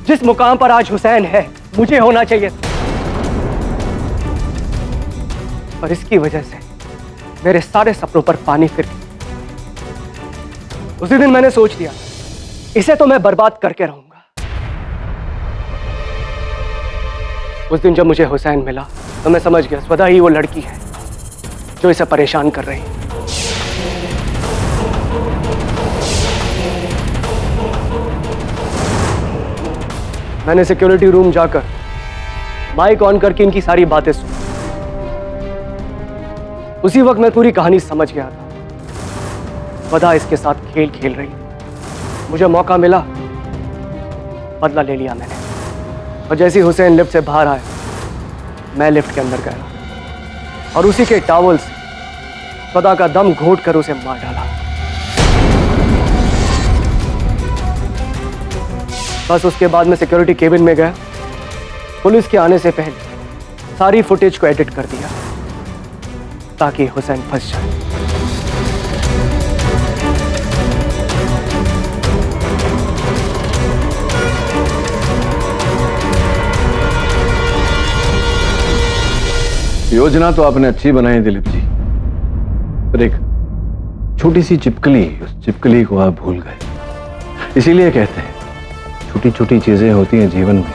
जिस मुकाम पर आज हुसैन है, मुझे होना चाहिए था। और इसकी वजह से मेरे सारे सपनों पर पानी फिर गया। उसी दिन मैंने सोच लिया, इसे तो मैं बर्बाद करके रहूंगा। उस दिन जब मुझे हुसैन मिला तो मैं समझ गया स्वदा ही वो लड़की है जो इसे परेशान कर रही है। मैंने सिक्योरिटी रूम जाकर माइक ऑन करके इनकी सारी बातें सुनी। उसी वक्त मैं पूरी कहानी समझ गया था। स्वदा इसके साथ खेल खेल रही थी। मुझे मौका मिला बदला ले लिया मैंने। और जैसे ही हुसैन लिफ्ट से बाहर आया, मैं लिफ्ट के अंदर गया और उसी के टॉवल से स्वदा का दम घोट कर उसे मार डाला। बस उसके बाद मैं सिक्योरिटी केबिन में गया, पुलिस के आने से पहले सारी फुटेज को एडिट कर दिया ताकि हुसैन फंस जाए। योजना तो आपने अच्छी बनाई दिलीप जी, पर एक छोटी सी चिपकली, उस चिपकली को आप भूल गए। इसीलिए कहते हैं छोटी छोटी चीजें होती हैं जीवन में,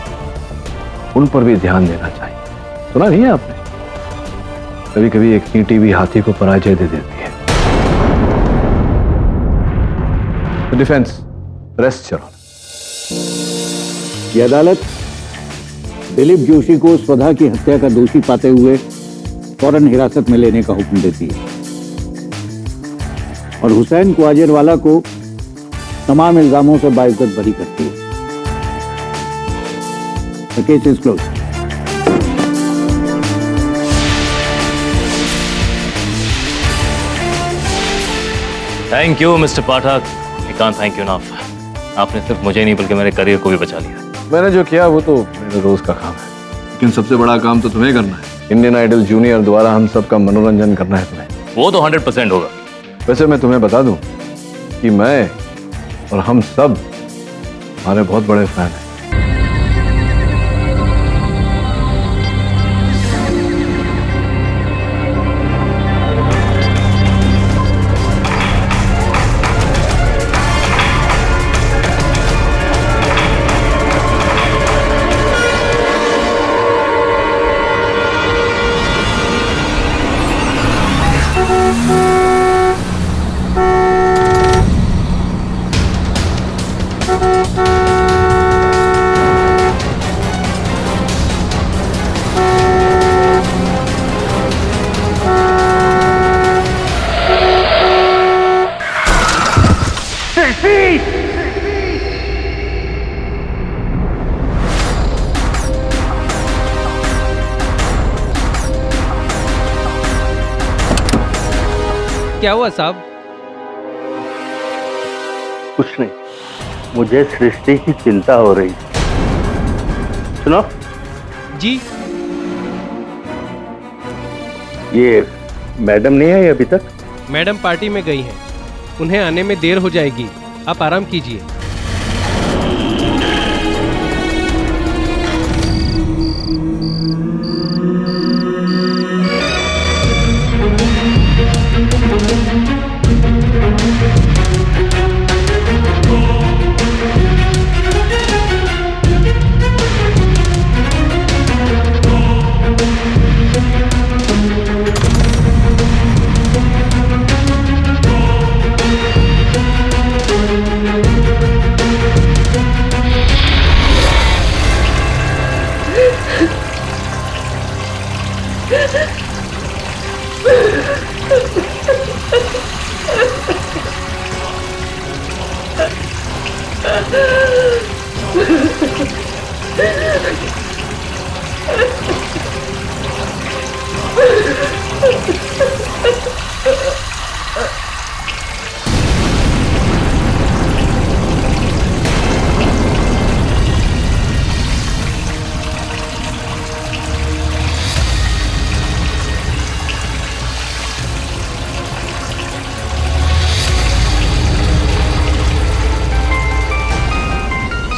उन पर भी ध्यान देना चाहिए। सुना नहीं है आपने? कभी कभी एक ईंटी भी हाथी को पराजय दे देती है। तो डिफेंस रेस्ट चलो। ये अदालत दिलीप जोशी को स्वधा की हत्या का दोषी पाते हुए फौरन हिरासत में लेने का हुक्म देती है और हुसैन क्वाजरवाला को तमाम इल्जामों से बाइज्जत बरी करती है। The case is closed. Thank you mister Pathak, I can't thank you enough. आपने सिर्फ मुझे नहीं बल्कि मेरे करियर को भी बचा लिया। मैंने जो किया वो तो मेरे रोज का काम है, लेकिन सबसे बड़ा काम तो तुम्हें करना है। इंडियन आइडल जूनियर द्वारा हम सबका मनोरंजन करना है तुम्हें। वो तो 100% होगा। वैसे मैं तुम्हें बता दूं कि मैं और हम सब हमारे बहुत बड़े फैन हैं। क्या हुआ साहब? कुछ नहीं, मुझे सृष्टि की चिंता हो रही। सुनो जी। ये मैडम नहीं आई अभी तक? मैडम पार्टी में गई हैं, उन्हें आने में देर हो जाएगी, आप आराम कीजिए।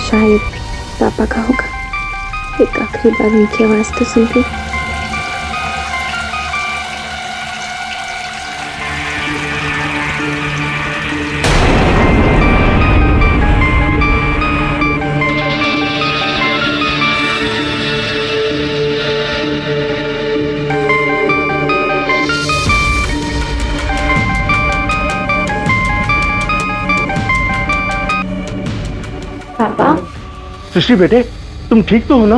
शायद पापा का होगा। एक आखिरी बार उनकी आवाज तो सुन ली। पापा। सृष्टि बेटे, तुम ठीक तो हो ना?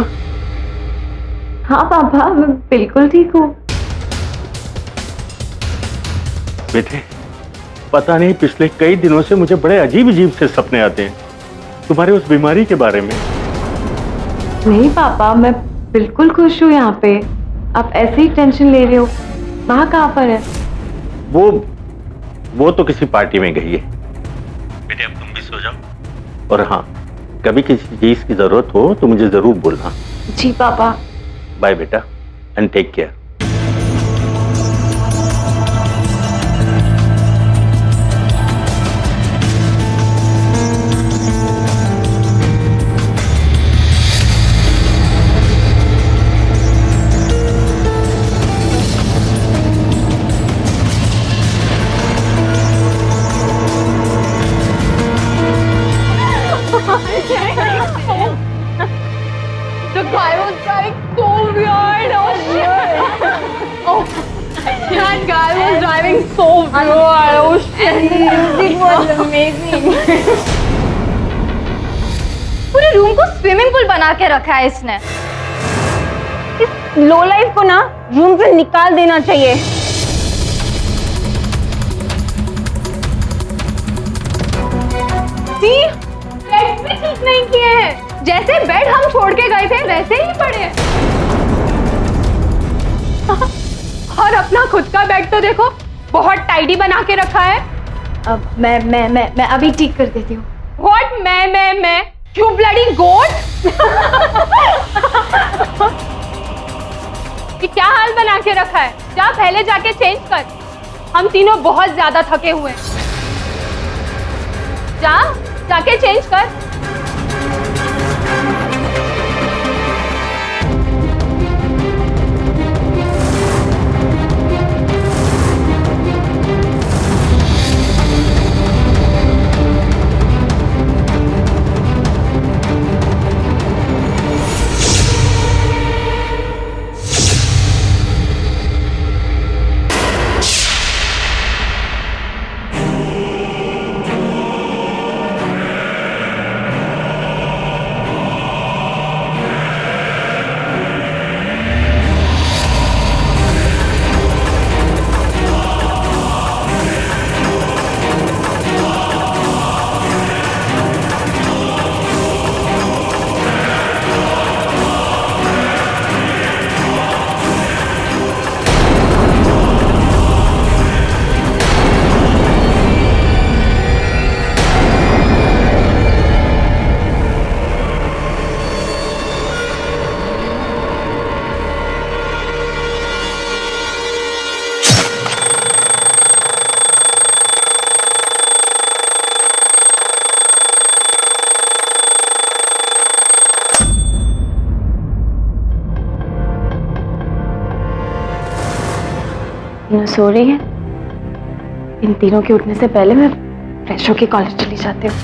हाँ पापा, मैं बिल्कुल ठीक हूँ। बेटे, पता नहीं पिछले कई दिनों से मुझे बड़े अजीब अजीब से सपने आते हैं तुम्हारे उस बीमारी के बारे में। नहीं पापा, मैं बिल्कुल खुश हूँ यहाँ पे। आप ऐसे ही टेंशन ले रहे हो। माँ कहाँ पर है? वो तो किसी पार्टी में गई है। बेटे अब तुम भी सो जाओ, और हाँ, कभी किसी चीज की जरूरत हो तो मुझे जरूर बोलना। जी पापा। बाय बेटा, and take care. The guy was driving so weird. Oh shit! Oh, that guy was driving so weird. Oh shit! It was amazing. पूरे रूम को स्विमिंग पूल बना के रखा है इसने। इस लो लाइफ को ना रूम से निकाल देना चाहिए। सी, बेड भी ठीक नहीं किए हैं। जैसे बेड हम छोड़ के गए थे वैसे ही पड़े। और अपना खुद का बेड तो देखो, बहुत टाइडी बना के रखा है। अब मैं अभी ठीक कर देती हूँ। What? मैं You bloody goat! ये क्या हाल बना के रखा है? जा पहले जाके चेंज कर। हम तीनों बहुत ज्यादा थके हुए हैं। जाके चेंज कर। तीनों सो रही हैं। इन तीनों के उठने से पहले मैं फ्रेश होके कॉलेज चली जाती हूँ।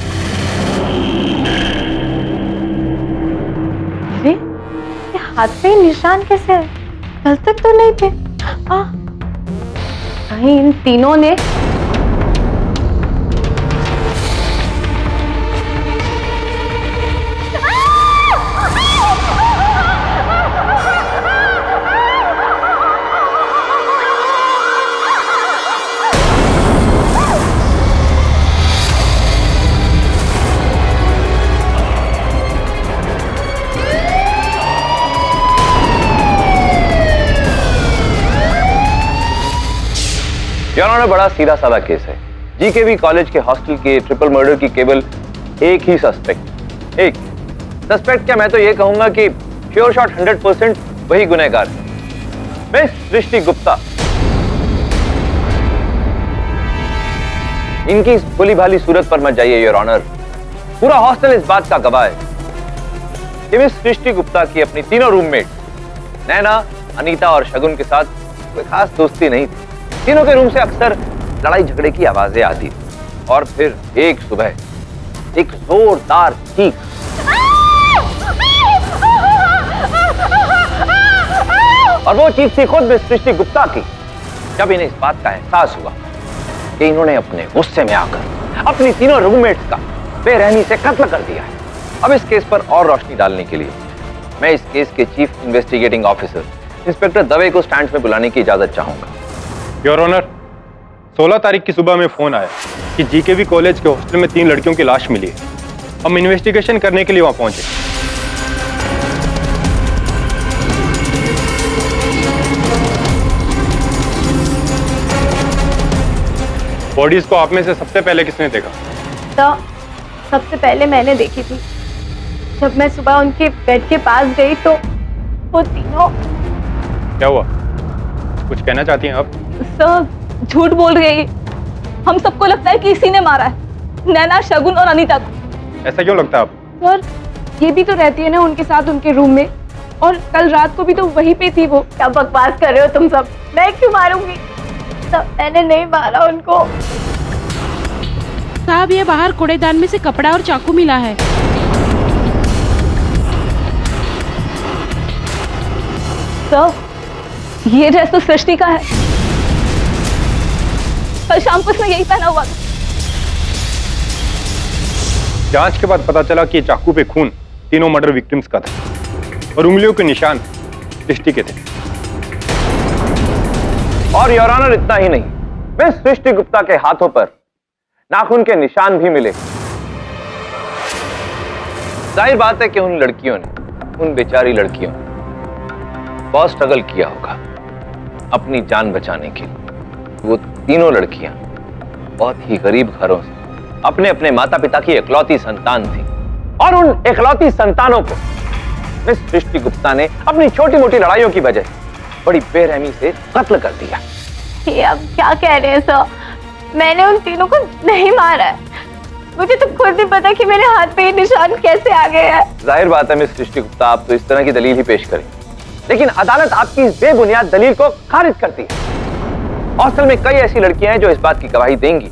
अरे ये हाथ पे निशान कैसे है? कल तक तो नहीं थे। कहीं इन तीनों ने योर ऑनर, बड़ा सीधा साधा केस है। जीकेवी कॉलेज के हॉस्टल के ट्रिपल मर्डर की केवल एक ही सस्पेक्ट। एक सस्पेक्ट क्या, मैं तो ये कहूंगा कि श्योर शॉट 100% वही गुनहगार है, मिस सृष्टि गुप्ता। इनकी इस भोली भाली सूरत पर मत जाइए योर ऑनर। पूरा हॉस्टल इस बात का गवाह है कि मिस सृष्टि गुप्ता की अपनी तीनों रूममेट नैना, अनीता और शगुन के साथ कोई खास दोस्ती नहीं थी। तीनों के रूम से अक्सर लड़ाई झगड़े की आवाजें आती थी और फिर एक सुबह एक जोरदार चीख और वो चीख थी खुद मिस सृष्टि गुप्ता की, जब इन्हें इस बात का एहसास हुआ कि इन्होंने अपने गुस्से में आकर अपनी तीनों रूममेट्स का बेरहमी से कत्ल कर दिया है। अब इस केस पर और रोशनी डालने के लिए मैं इस केस के chief investigating officer inspector Dave को स्टैंड में बुलाने की इजाजत चाहूंगा। योर ऑनर, 16 तारीख की सुबह में फोन आया कि जीकेवी कॉलेज के हॉस्टल में 3 लड़कियों की लाश मिली है। हम इन्वेस्टिगेशन करने के लिए वहां पहुंचे। बॉडीज को आप में से सबसे पहले किसने देखा? तो सबसे पहले मैंने देखी थी। जब मैं सुबह उनके बेड के पास गई तो वो तीनों। क्या हुआ? कुछ कहना चाहती हैं आप? सर झूठ बोल रही है। हम सबको लगता है कि इसी ने मारा है, नैना, शगुन और अनीता को। ऐसा क्यों लगता है आप? सर ये भी तो रहती है ना उनके साथ उनके रूम में, और कल रात को भी तो वहीं पे थी वो। क्या बकवास कर रहे हो तुम सब? मैं क्यों मारूंगी? सब मैंने नहीं मारा उनको। साहब ये बाहर कूड़ेदान में से कपड़ा और चाकू मिला है। सर ये ड्रेस तो सृष्टि का है। कल शाम को उसने यही पहना हुआ था। जांच के बाद पता चला कि चाकू पे खून तीनों मर्डर विक्टिम्स का था और उंगलियों के निशान सृष्टि के थे। और योर ऑनर इतना ही नहीं, मिस सृष्टि गुप्ता के हाथों पर नाखून के निशान भी मिले। जाहिर बात है कि उन लड़कियों ने, उन बेचारी लड़कियों ने बहुत स्ट्रगल किया होगा अपनी जान बचाने के लिए। वो तीनों लड़कियां बहुत ही गरीब घरों से अपने अपने माता पिता की इकलौती संतान थी, और उन इकलौती संतानों को मिस सृष्टि गुप्ता ने अपनी छोटी मोटी लड़ाइयों की वजह से बड़ी बेरहमी से कत्ल कर दिया। ये अब क्या कह रहे हैं सर? मैंने उन तीनों को नहीं मारा है। मुझे तो खुद नहीं पता कि मेरे हाथ पे ये निशान कैसे आ गए हैं। जाहिर बात है मिस सृष्टि गुप्ता, आप तो इस तरह की दलील ही पेश करें, लेकिन अदालत आपकी इस बेबुनियाद दलील को खारिज करती है। हॉस्टल में कई ऐसी लड़कियां हैं जो इस बात की गवाही देंगी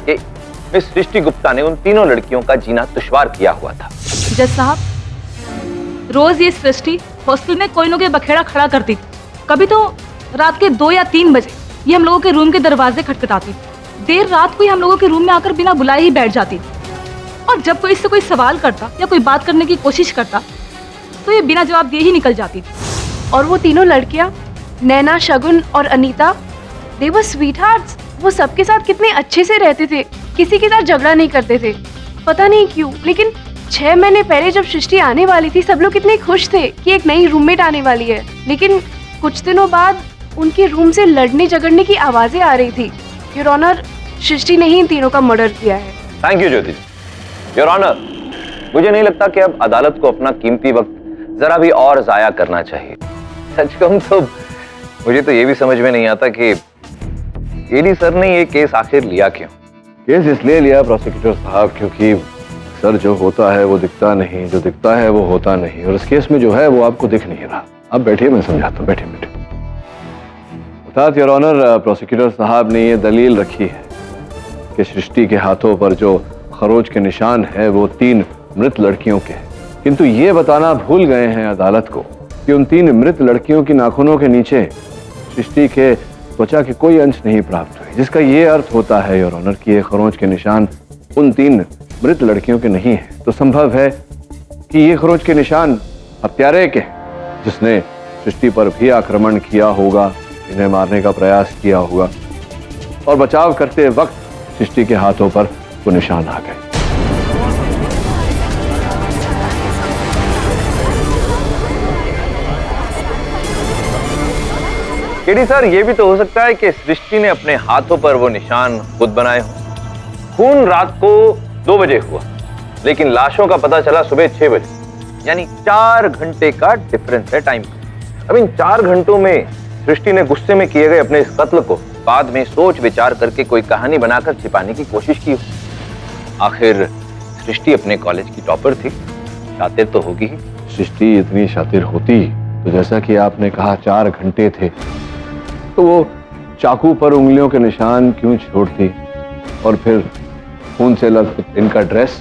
कि मिस सृष्टि गुप्ता ने उन तीनों लड़कियों का जीना दुश्वार किया हुआ था। जज साहब, रोज ये सृष्टि हॉस्टल में कोई ना कोई बखेड़ा खड़ा करती थी। कभी तो रात के 2 या 3 बजे ये हम लोगों के रूम के दरवाजे खटखटाती थी। देर रात को ही हम लोगों के रूम में आकर बिना बुलाए ही बैठ जाती थी, और जब कोई इससे कोई सवाल करता या कोई बात करने की कोशिश करता तो ये बिना जवाब दिए ही निकल जाती थी। और वो तीनों लड़कियां, नैना, शगुन और अनीता, दे वर स्वीटहार्ट्स। वो सबके साथ कितने अच्छे से रहते थे, किसी के साथ झगड़ा नहीं करते थे। पता नहीं क्यों, लेकिन 6 महीने पहले जब सृष्टि आने वाली थी सब लोग कितने खुश थे कि एक नई रूममेट आने वाली है। लेकिन कुछ दिनों बाद उनके रूम से लड़ने झगड़ने की आवाजें आ रही थी। योर ऑनर, सृष्टि ने ही इन तीनों का मर्डर किया है। Thank you Jyoti. Your honour, मुझे नहीं लगता कि अब अदालत को अपना कीमती वक्त जरा भी और जाया करना चाहिए। सच कहूं तो मुझे तो ये भी समझ में नहीं आता कि एडी सर ने ये केस आखिर लिया क्यों। केस इसलिए लिया प्रोसिक्यूटर साहब क्योंकि सर जो होता है वो दिखता नहीं, जो दिखता है वो होता नहीं, और इस केस में जो है वो आपको दिख नहीं रहा। अब बैठिए, मैं समझाता हूँ। बैठिए। योर ऑनर, प्रोसिक्यूटर साहब ने ये दलील रखी है कि सृष्टि के हाथों पर जो खरोच के निशान है वो 3 मृत लड़कियों के हैं, किंतु ये बताना भूल गए हैं अदालत को कि उन 3 मृत लड़कियों की नाखूनों के नीचे सृष्टि के त्वचा के कोई अंश नहीं प्राप्त हुए, जिसका ये अर्थ होता है योर ऑनर कि ये खरोच के निशान उन 3 मृत लड़कियों के नहीं है। तो संभव है कि ये खरोच के निशान हत्यारे के, जिसने सृष्टि पर भी आक्रमण किया होगा, इन्हें मारने का प्रयास किया होगा, और बचाव करते वक्त सृष्टि के हाथों पर वो निशान आ गए। केडी सर, ये भी तो हो सकता है कि सृष्टि ने अपने हाथों पर वो निशान खुद बनाए हों। खून रात को 2 बजे हुआ, लेकिन लाशों का पता चला सुबह 6 बजे, यानी 4 घंटे का डिफरेंस है टाइम का। अब इन 4 घंटों में सृष्टि ने गुस्से में किए गए अपने इस कत्ल को बाद में सोच विचार करके कोई कहानी बनाकर छिपाने की कोशिश की। आखिर सृष्टि अपने कॉलेज की टॉपर थी, शातिर तो होगी ही। सृष्टि इतनी शातिर होती तो जैसा कि आपने कहा 4 घंटे थे, तो वो चाकू पर उंगलियों के निशान क्यों छोड़ती, और फिर खून से लथपथ इनका ड्रेस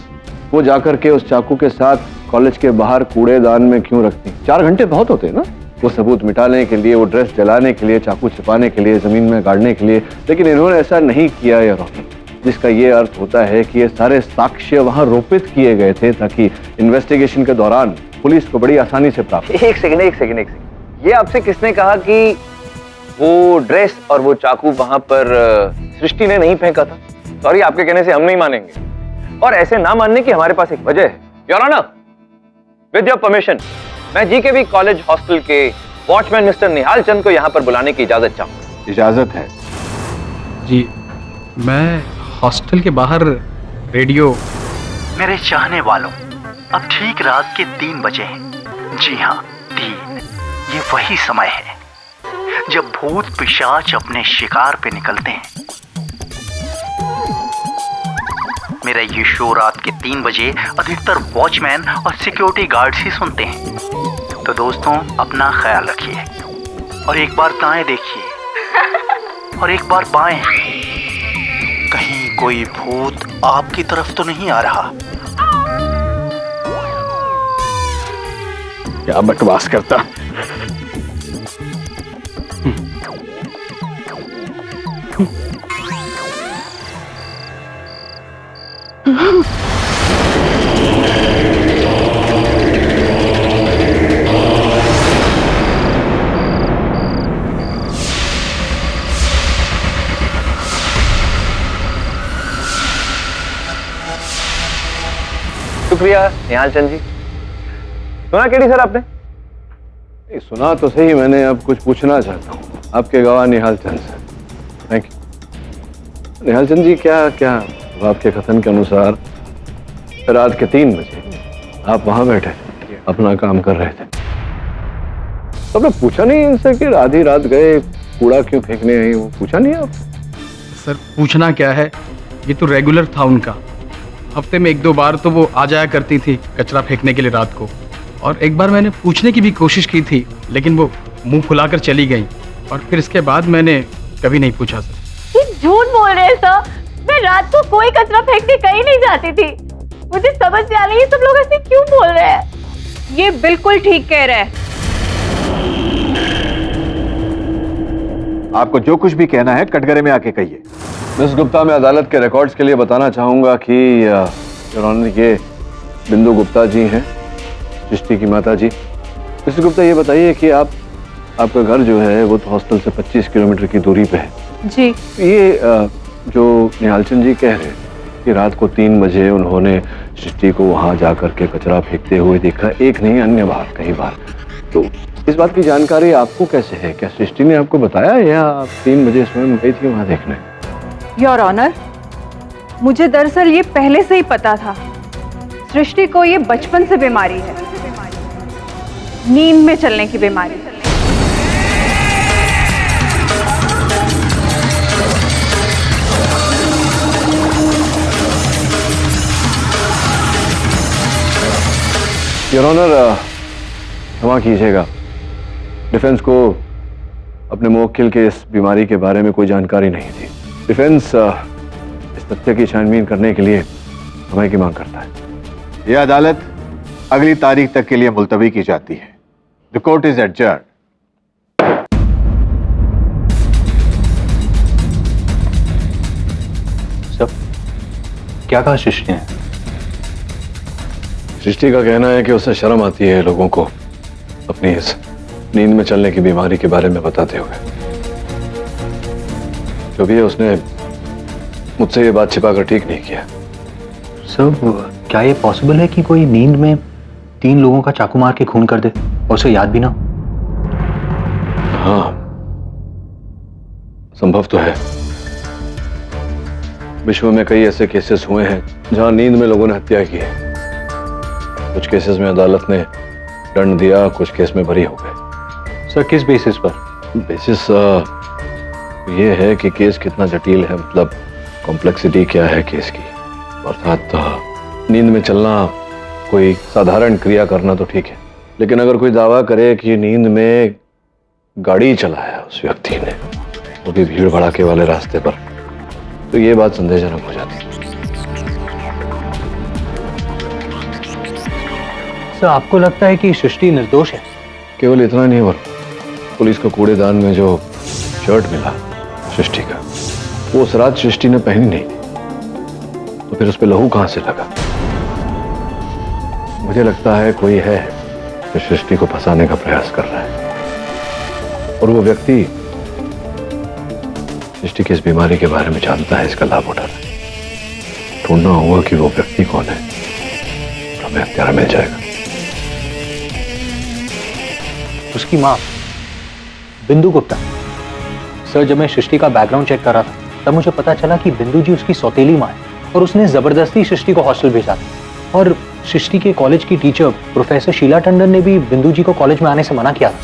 वो जाकर के उस चाकू के साथ कॉलेज के बाहर कूड़ेदान में क्यों रखती? 4 घंटे बहुत होते हैं ना, वो सबूत मिटाने के लिए, वो ड्रेस जलाने के लिए, चाकू छिपाने के लिए, जमीन में गाड़ने के लिए। लेकिन इन्होंने ऐसा नहीं किया यार, जिसका ये अर्थ होता है कि ये सारे साक्ष्य वहां रोपित किए गए थे ताकि इन्वेस्टिगेशन के दौरान पुलिस को बड़ी आसानी से प्राप्त। एक सेकंड, ये आपसे किसने कहा कि वो ड्रेस और वो चाकू वहां पर सृष्टि ने नहीं फेंका था? सॉरी, आपके कहने से हम नहीं मानेंगे, और ऐसे ना मानने की हमारे पास एक वजह है। Your honour, with your permission, मैं जीकेवी कॉलेज हॉस्टल के वॉचमैन मिस्टर निहाल चंद को यहाँ पर बुलाने की इजाजत चाहूंगा। इजाजत है जी। मैं हॉस्टल के बाहर रेडियो। मेरे चाहने वालों, अब ठीक रात के 3 बजे हैं। जी हाँ, 3। ये वही समय है जब भूत पिशाच अपने शिकार पे निकलते हैं। मेरा ये शो रात के 3 बजे अधिकतर वॉचमैन और सिक्योरिटी गार्ड्स ही सुनते हैं। तो दोस्तों, अपना ख्याल रखिए और एक बार दाएं देखिए और एक बार बाएं। कहीं कोई भूत आपकी तरफ तो नहीं आ रहा। क्या बकवास करता। शुक्रिया निहाल चंद जी। सुना केडी सर आपने? सुना तो सही, मैंने अब कुछ पूछना चाहता हूँ आपके गवाह निहाल चंद से। Thank you. निहाल चंद जी, क्या क्या आपके कथन के अनुसार रात के 3 बजे आप वहां बैठे थे, अपना काम कर रहे थे, तो आपने पूछा नहीं इनसे कि आधी रात गए कूड़ा क्यों फेंकने आई? वो पूछा नहीं आप? सर पूछना क्या है, ये तो रेगुलर था उनका। हफ्ते में 1-2 बार तो वो आ जाया करती थी कचरा फेंकने के लिए रात को। और एक बार मैंने पूछने की भी कोशिश की थी, लेकिन वो मुंह फुलाकर चली गई। और फिर इसके बाद मैंने कभी नहीं पूछा सर। ये झूठ बोल रहे हैं सर। मैं रात को कोई कचरा फेंकने कहीं नहीं जाती थी। मुझे समझ नहीं आ रही है सब लोग ऐसे क्यों बोल रहे हैं। ये बिल्कुल ठीक कह रहे हैं। आपको जो कुछ भी कहना है कटघरे में आके कहिए। मिस गुप्ता, मैं अदालत के रिकॉर्ड्स के लिए बताना चाहूंगा कि ये बिंदु गुप्ता जी हैं, सृष्टि की माता जी। मिस गुप्ता, ये बताइए कि आपका घर जो है वो तो हॉस्टल से 25 किलोमीटर की दूरी पे है जी। ये जो निहालचंद जी कह रहे हैं कि रात को 3 बजे उन्होंने सृष्टि को वहां जाकर के कचरा फेंकते हुए देखा, एक नहीं अन्य बार, कई बार, तो इस बात की जानकारी आपको कैसे है? क्या सृष्टि ने आपको बताया या आप 3 बजे स्वयं गई थी वहां देखने? योर ऑनर, मुझे दरअसल ये पहले से ही पता था। सृष्टि को ये बचपन से बीमारी है, नींद में चलने की बीमारी। योर ऑनर, क्षमा कीजिएगा, डिफेंस को अपने मुवक्किल के इस बीमारी के बारे में कोई जानकारी नहीं थी। डिफेंस इस तथ्य की छानबीन करने के लिए समय की मांग करता है। यह अदालत अगली तारीख तक के लिए मुलतवी की जाती है। The court is adjourn. सब क्या कहा सृष्टि ने? सृष्टि का कहना है कि उसे शर्म आती है लोगों को अपनी इस नींद में चलने की बीमारी के बारे में बताते हुए। जो भी है, उसने मुझसे ये बात छिपाकर ठीक नहीं किया। सब क्या ये पॉसिबल है कि कोई नींद में 3 लोगों का चाकू मार के खून कर दे और उसे याद भी ना? हाँ, संभव तो है। विश्व में कई ऐसे केसेस हुए हैं जहां नींद में लोगों ने हत्या की है। कुछ केसेस में अदालत ने दंड दिया, कुछ केस में बरी हो गए। सर किस बेसिस पर? बेसिस ये है कि केस कितना जटिल है, मतलब कॉम्प्लेक्सिटी क्या है केस की। अर्थात नींद में चलना कोई साधारण क्रिया करना तो ठीक है, लेकिन अगर कोई दावा करे कि नींद में गाड़ी चलाया उस व्यक्ति ने, वो भी भीड़ भड़ाके वाले रास्ते पर, तो ये बात संदेहजनक हो जाती है। सर आपको लगता है कि सृष्टि निर्दोष है? केवल इतना नहीं, और पुलिस को कूड़ेदान में जो शर्ट मिला सृष्टि का, वो उस रात सृष्टि ने पहनी नहीं थी, तो फिर उस पर लहू कहां से लगा? मुझे लगता है कोई है जो सृष्टि को फंसाने का प्रयास कर रहा है, और वो व्यक्ति सृष्टि की इस बीमारी के बारे में जानता है, इसका लाभ उठा रहा है। ढूंढना होगा कि वो व्यक्ति कौन है, तो हमें हत्यारा मिल जाएगा। उसकी मां बिंदु गुप्ता। सर जब मैं सृष्टि का बैकग्राउंड चेक कर रहा था तब मुझे पता चला कि बिंदु जी उसकी सौतेली माँ है और उसने जबरदस्ती सृष्टि को हॉस्टल भेजा था। और सृष्टि के कॉलेज की टीचर प्रोफेसर शीला टंडन ने भी बिंदु जी को कॉलेज में आने से मना किया था।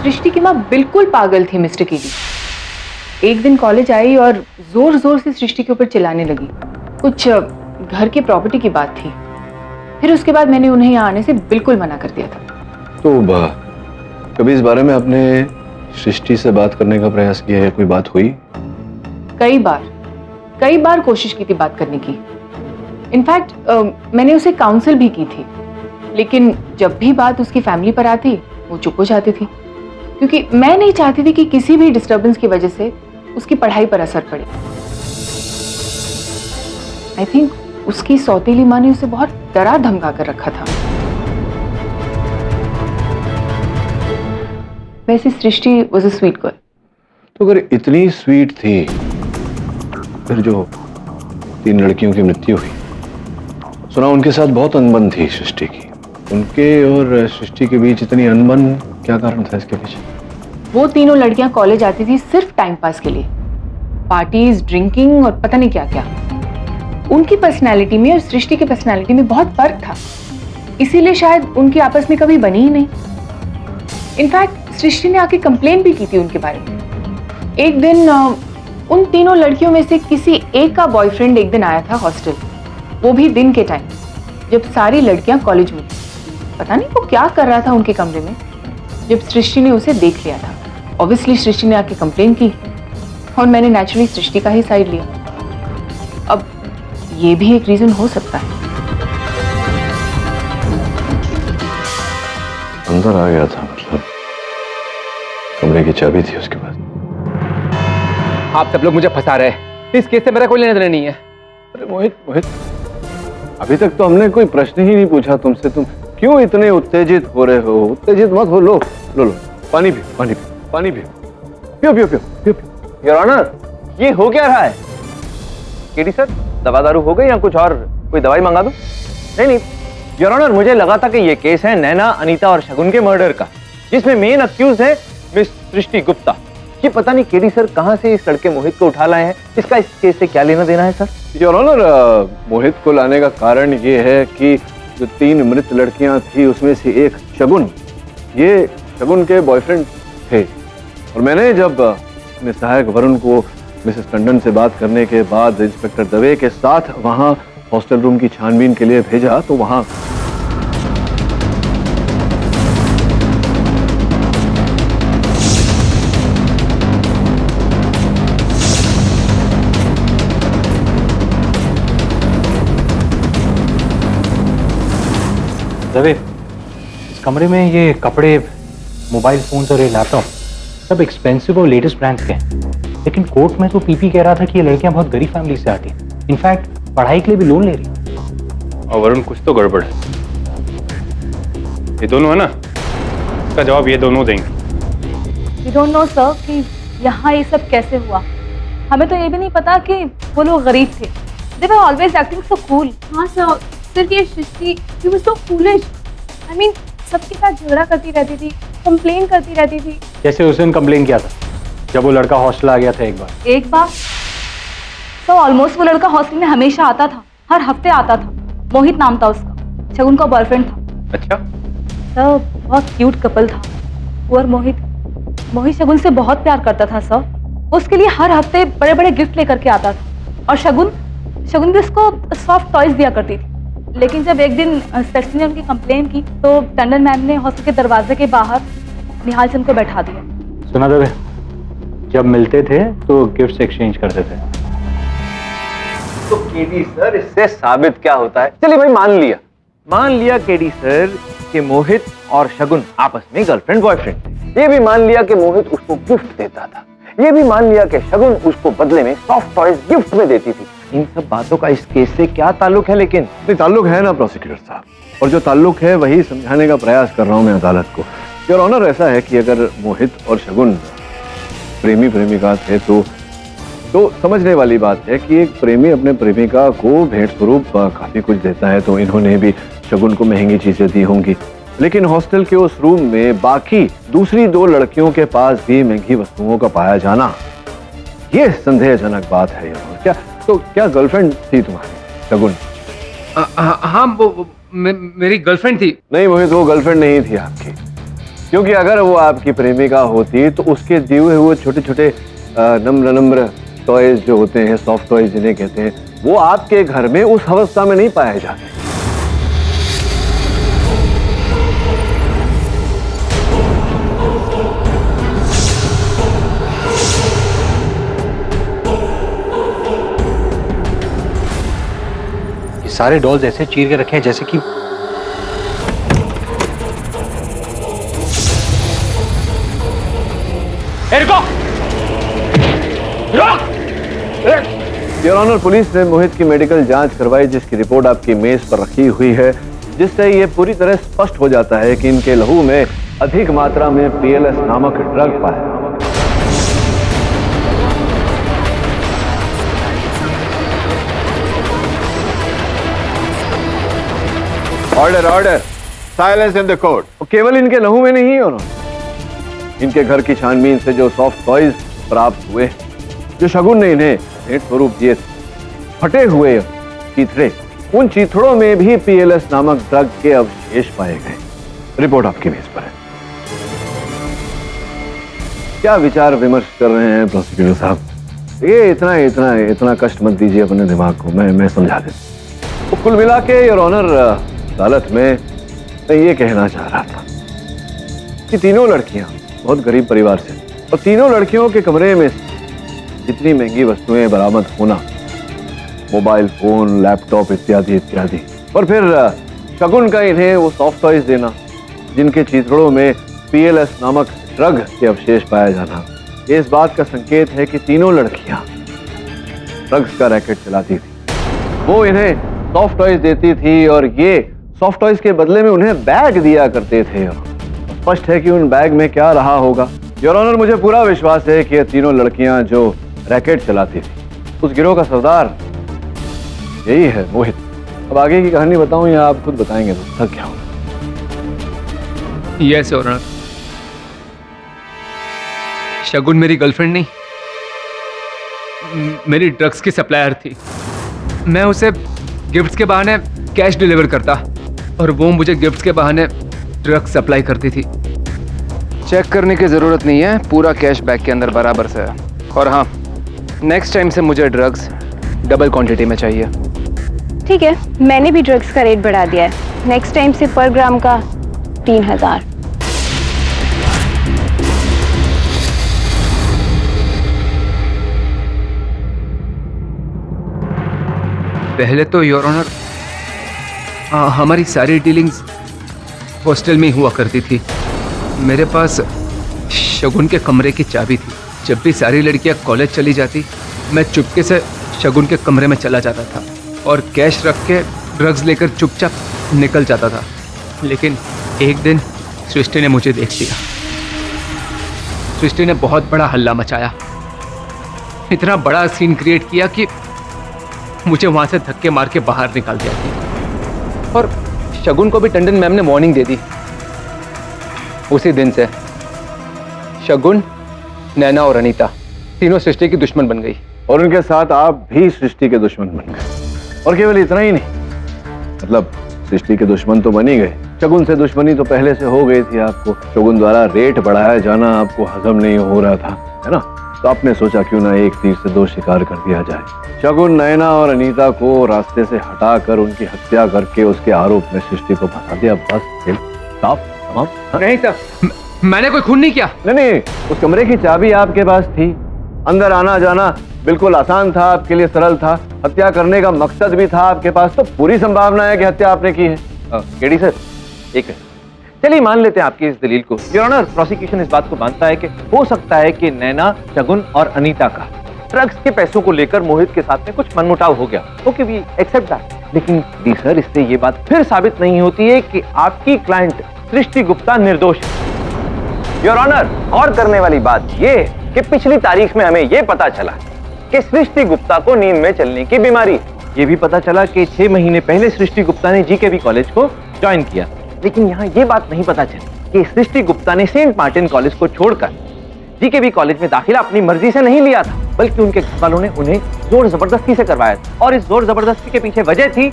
सृष्टि की माँ बिल्कुल पागल थी मिस्टर कीडी। एक दिन कॉलेज आई और जोर जोर से सृष्टि के ऊपर चिल्लाने लगी। कुछ घर की प्रॉपर्टी की बात थी। फिर उसके बाद मैंने उन्हें यहाँ आने से बिल्कुल मना कर दिया था। तो कभी इस बारे में आपने सृष्टि से बात करने का प्रयास किया है? कोई बात हुई? कई बार कोशिश की थी बात करने की। इनफैक्ट मैंने उसे काउंसिल भी की थी, लेकिन जब भी बात उसकी फैमिली पर आती वो चुप हो जाती थी, क्योंकि मैं नहीं चाहती थी कि किसी भी डिस्टर्बेंस की वजह से उसकी पढ़ाई पर असर पड़े। आई थिंक उसकी सौतेली माँ ने उसे बहुत डरा धमका कर रखा था। वैसे सृष्टि वाज अ स्वीट गर्ल। तो अगर इतनी स्वीट थी, फिर जो 3 लड़कियों की मृत्यु हुई, सुना उनके साथ बहुत अनबन थी सृष्टि की। उनके और सृष्टि के बीच इतनी अनबन, क्या कारण था इसके पीछे? वो तीनों लड़कियां कॉलेज आती थी सिर्फ टाइम पास के लिए, पार्टीज, ड्रिंकिंग और पता नहीं क्या क्या। उनकी पर्सनैलिटी में और सृष्टि की पर्सनैलिटी में बहुत फर्क था, इसीलिए शायद उनकी आपस में कभी बनी ही नहीं। इनफैक्ट सृष्टि ने आके कंप्लेन भी की थी उनके बारे में। एक दिन उन तीनों लड़कियों में से किसी एक का बॉयफ्रेंड एक दिन आया था हॉस्टल, वो भी दिन के टाइम, जब सारी लड़कियां कॉलेज में थी। पता नहीं वो क्या कर रहा था उनके कमरे में, जब सृष्टि ने उसे देख लिया था। ऑब्वियसली सृष्टि ने आके कंप्लेन की और मैंने नेचुरली सृष्टि का ही साइड लिया। अब ये भी एक रीजन हो सकता है। अंदर आ गया था, मतलब कमरे की चाबी थी उसके पास। आप सब लोग मुझे फंसा रहे हैं। इस केस से मेरा कोई लेना देना नहीं है। अरे मोहित, अभी तक तो हमने कोई प्रश्न ही नहीं पूछा तुमसे। तुम क्यों इतने उत्तेजित हो रहे हो? उत्तेजित मत हो। लो पानी पियो। योर ऑनर, ये हो क्या रहा है? केडी सर, दवा दारू हो गई या कुछ और कोई दवाई मंगा दूं? नहीं, योर ऑनर, मुझे लगा था कि ये केस है नैना, अनीता और शगुन के मर्डर का, जिसमें मेन अक्यूज है मिस सृष्टि गुप्ता। ये पता नहीं केडी सर कहां से इस लड़के मोहित को उठा लाए हैं। इसका इस केस से क्या लेना देना है सर? योर ऑनर, मोहित को लाने का कारण ये है कि जो 3 मृत लड़कियां थी उसमें से एक शगुन, ये शगुन के बॉयफ्रेंड थे। और मैंने जब अपने सहायक वरुण को मिसेस टंडन से बात करने के बाद इंस्पेक्टर दवे के साथ वहां हॉस्टल रूम की छानबीन के लिए भेजा, तो वहां दवे, इस कमरे में ये कपड़े, मोबाइल फोन्स और ये लैपटॉप सब एक्सपेंसिव और लेटेस्ट ब्रांड्स के हैं, लेकिन कोर्ट में तो पीपी कह रहा था कि ये लड़कियां बहुत गरीब फैमिली से आती हैं, इनफैक्ट पढ़ाई के लिए भी लोन ले रही। और वरुण, कुछ तो गड़बड़ है। ये दोनों है ना, इसका जवाब ये दोनों देंगे। वी डोंट नो सर कि यहाँ ये सब कैसे हुआ। हमें तो ये भी नहीं पता कि वो लोग गरीब थे। They were always acting so cool. हाँ सर, सिर्फ ये Srishti, she was so foolish. I mean सबके साथ झगड़ा करती रहती थी, कंप्लेन करती रहती थी। जैसे उसने कंप्लेन किया था जब वो लड़का हॉस्टल आ गया था एक बार। तो ऑलमोस्ट वो लड़का हॉस्टल में हमेशा आता था, हर हफ्ते आता था। मोहित नाम था उसका, शगुन का बॉयफ्रेंड था। अच्छा, सर बहुत क्यूट कपल था वो और मोहित शगुन से बहुत प्यार करता था सर। उसके लिए हर हफ्ते बड़े बड़े गिफ्ट लेकर के आता था और शगुन भी उसको सॉफ्ट टॉयज दिया करती थी। लेकिन जब एक दिन सृष्टि ने उनकी कंप्लेन की तो टंडन मैम ने हॉस्टल के दरवाजे के बाहर निहाल चंद को बैठा दिया। सुना दवे, जब मिलते थे तो गिफ्ट्स एक्सचेंज करते थे। तो केडी सर, इससे साबित क्या होता है? चलिए भाई, मान लिया केडी सर कि मोहित और शगुन आपस में गर्लफ्रेंड बॉयफ्रेंड थे। ये भी मान लिया कि मोहित उसको गिफ्ट देता था। ये भी मान लिया कि शगुन उसको बदले में सॉफ्ट टॉयज गिफ्ट में देती थी। इन सब बातों का इस केस से क्या ताल्लुक है? लेकिन ताल्लुक है ना प्रोसिक्यूटर साहब, और जो ताल्लुक है वही समझाने का प्रयास कर रहा हूं मैं अदालत को। योर ऑनर, ऐसा है कि अगर मोहित और शगुन प्रेमी प्रेमिका थे तो समझने वाली बात है कि एक प्रेमी अपने प्रेमिका को भेंट स्वरूप काफी कुछ देता है, तो इन्होंने भी शगुन को महंगी चीजें दी होंगी। लेकिन हॉस्टल के उस रूम में बाकी दूसरी 2 लड़कियों के पास भी महंगी वस्तुओं का पाया जाना ये संदेहजनक बात है योर ऑनर। क्या गर्लफ्रेंड थी तुम्हारी शगुन? हाँ, वो मेरी गर्लफ्रेंड थी। नहीं मोहित, वो गर्लफ्रेंड नहीं थी आपकी, क्योंकि अगर वो आपकी प्रेमिका होती तो उसके दिए हुए छोटे छोटे नम्र नम्र टॉयज जो होते हैं, सॉफ्ट टॉयज जिन्हें कहते हैं, वो आपके घर में उस अवस्था में नहीं पाए जाते। ये सारे डॉल्स ऐसे चीर के रखे हैं जैसे कि योर ऑनर, पुलिस ने मोहित की मेडिकल जांच करवाई, जिसकी रिपोर्ट आपकी मेज पर रखी हुई है, जिससे ये पूरी तरह स्पष्ट हो जाता है कि इनके लहू में अधिक मात्रा में PLS नामक ड्रग पाया। Order order, silence in the court. केवल इनके लहू में नहीं योर ऑनर, इनके घर की छानबीन से जो सॉफ्ट टॉयज प्राप्त हुए, जो शगुन ने इन्हें भेंट स्वरूप दिए, फटे हुए चीथड़े, उन चीथड़ों में भी PLS नामक ड्रग के अवशेष पाए गए। रिपोर्ट आपकी मेज पर है। क्या विचार विमर्श कर रहे हैं प्रोसिक्यूटर साहब? ये इतना कष्ट मत दीजिए अपने दिमाग को, मैं समझा देता। तो कुल मिला के योर ऑनर, अदालत में मैं ये कहना चाह रहा था कि तीनों लड़कियां बहुत गरीब परिवार से, और तीनों लड़कियों के कमरे में जितनी महंगी वस्तुएं बरामद होना, मोबाइल फोन, लैपटॉप इत्यादि इत्यादि, और फिर शगुन का इन्हें वो सॉफ्ट टॉयज देना जिनके चीथड़ों में PLS नामक ड्रग के अवशेष पाया जाना, ये इस बात का संकेत है कि तीनों लड़कियां ड्रग्स का रैकेट चलाती थी। वो इन्हें सॉफ्ट टॉयज देती थी और ये सॉफ्ट टॉयज के बदले में उन्हें बैग दिया करते थे। स्पष्ट है कि उन बैग में क्या रहा होगा। योर ऑनर, मुझे पूरा विश्वास है कि ये तीनों लड़कियां जो रैकेट चलाती थी, उस गिरोह का सरदार यही है मोहित। अब आगे की कहानी बताऊं या आप खुद बताएंगे तो क्या होगा? यस योर ऑनर, शगुन मेरी गर्लफ्रेंड नहीं, मेरी ड्रग्स की सप्लायर थी। मैं उसे गिफ्ट्स के बहाने कैश डिलीवर करता और वो मुझे गिफ्ट्स के बहाने ड्रग्स सप्लाई करती थी। चेक करने की ज़रूरत नहीं है, पूरा कैश बैग के अंदर बराबर से है। और हाँ, नेक्स्ट टाइम से मुझे ड्रग्स डबल क्वांटिटी में चाहिए। ठीक है, मैंने भी ड्रग्स का रेट बढ़ा दिया है, नेक्स्ट टाइम से पर ग्राम का 3000। पहले तो योर ऑनर हमारी सारी डीलिंग्स हॉस्टल में ही हुआ करती थी। मेरे पास शगुन के कमरे की चाबी थी। जब भी सारी लड़कियां कॉलेज चली जाती, मैं चुपके से शगुन के कमरे में चला जाता था और कैश रख के ड्रग्स लेकर चुपचाप निकल जाता था। लेकिन एक दिन सृष्टि ने मुझे देख लिया। सृष्टि ने बहुत बड़ा हल्ला मचाया, इतना बड़ा सीन क्रिएट किया कि मुझे वहां से धक्के मार के बाहर निकाल दिया था। और शगुन को भी टंडन मैम ने वार्निंग दे दी। उसी दिन से शगुन, नैना और अनीता तीनों सृष्टि की दुश्मन बन गई और उनके साथ आप भी सृष्टि के दुश्मन बन गए। और केवल इतना ही नहीं, मतलब सृष्टि के दुश्मन तो बन ही गए, शगुन से दुश्मनी तो पहले से हो गई थी। आपको शगुन द्वारा रेट बढ़ाया जाना आपको हजम नहीं हो रहा था, है ना? तो आपने सोचा क्यों ना एक तीर से दो शिकार कर दिया जाए। शगुन नैना और अनीता को रास्ते से हटाकर उनकी हत्या करके उसके आरोप में सृष्टि को फंसा दिया। बस साफ तमाम। नहीं सर, मैंने कोई खून नहीं किया। नहीं, उस कमरे की चाबी आपके पास थी, अंदर आना जाना बिल्कुल आसान था, आपके लिए सरल था, हत्या करने का मकसद भी था आपके पास, तो पूरी संभावना है कि हत्या आपने की है। केडी सर, एक है, चलिए मान लेते हैं आपकी इस दलील को। योर ऑनर, प्रोसिक्यूशन इस बात को मानता है कि हो सकता है कि नैना, शगुन और अनीता का ड्रग्स के पैसों को लेकर मोहित के साथ में कुछ मनमुटाव हो गया। Okay, we accept that. लेकिन डी सर, इससे ये बात फिर साबित नहीं होती है कि आपकी क्लाइंट सृष्टि गुप्ता निर्दोष है। योर ऑनर, और करने वाली बात ये कि पिछली तारीख में हमें ये पता चला कि सृष्टि गुप्ता को नींद में चलने की बीमारी। ये भी पता चला कि 6 महीने पहले सृष्टि गुप्ता ने GKV कॉलेज को ज्वाइन किया। लेकिन यहाँ ये बात नहीं पता चली कि सृष्टि गुप्ता ने सेंट मार्टिन कॉलेज को छोड़कर GKV कॉलेज में दाखिला अपनी मर्जी से नहीं लिया था। बल्कि उनके घर वालों ने उन्हें जोर जबरदस्ती से करवाया था। और इस जोर जबरदस्ती के पीछे वजह थी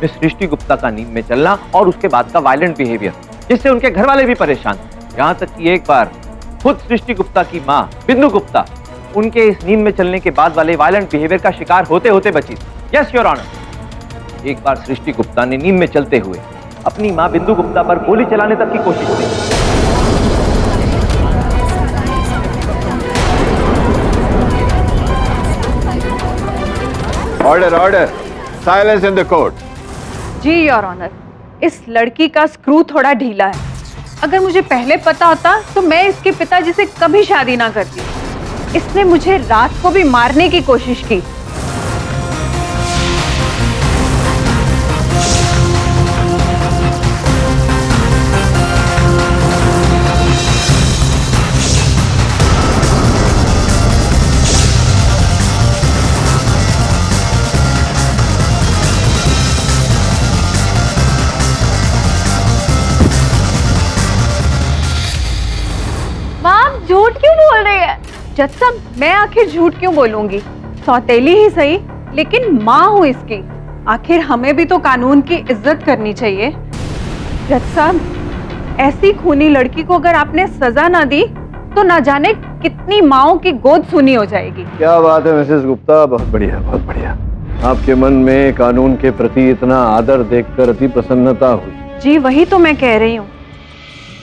मिस सृष्टि गुप्ता का नींद में चलना और उसके बाद का वायलेंट बिहेवियर, जिससे उनके घर वाले भी परेशान थे। यहाँ तक कि एक बार खुद सृष्टि गुप्ता की माँ बिंदु गुप्ता उनके इस नींद में चलने के बाद वाले वायलेंट बिहेवियर का शिकार होते होते बची। यस योर ऑनर, एक बार सृष्टि गुप्ता ने नींद में चलते हुए अपनी माँ बिंदु गुप्ता पर गोली चलाने तक की कोशिश की। Order order, silence in the court. जी योर ऑनर, इस लड़की का स्क्रू थोड़ा ढीला है। अगर मुझे पहले पता होता तो मैं इसके पिताजी से कभी शादी ना करती। इसने मुझे रात को भी मारने की कोशिश की। झूठ क्यों बोल रही है? जज साहब, मैं आखिर झूठ क्यों बोलूंगी? सौतेली ही सही, लेकिन माँ हूँ इसकी। आखिर हमें भी तो कानून की इज्जत करनी चाहिए। जज साहब, ऐसी खूनी लड़की को अगर आपने सजा ना दी तो ना जाने कितनी माँओं की गोद सुनी हो जाएगी। क्या बात है मिसेस गुप्ता, बहुत बढ़िया बहुत बढ़िया। आपके मन में कानून के प्रति इतना आदर देखकर अति प्रसन्नता हुई। जी वही तो मैं कह रही हूँ,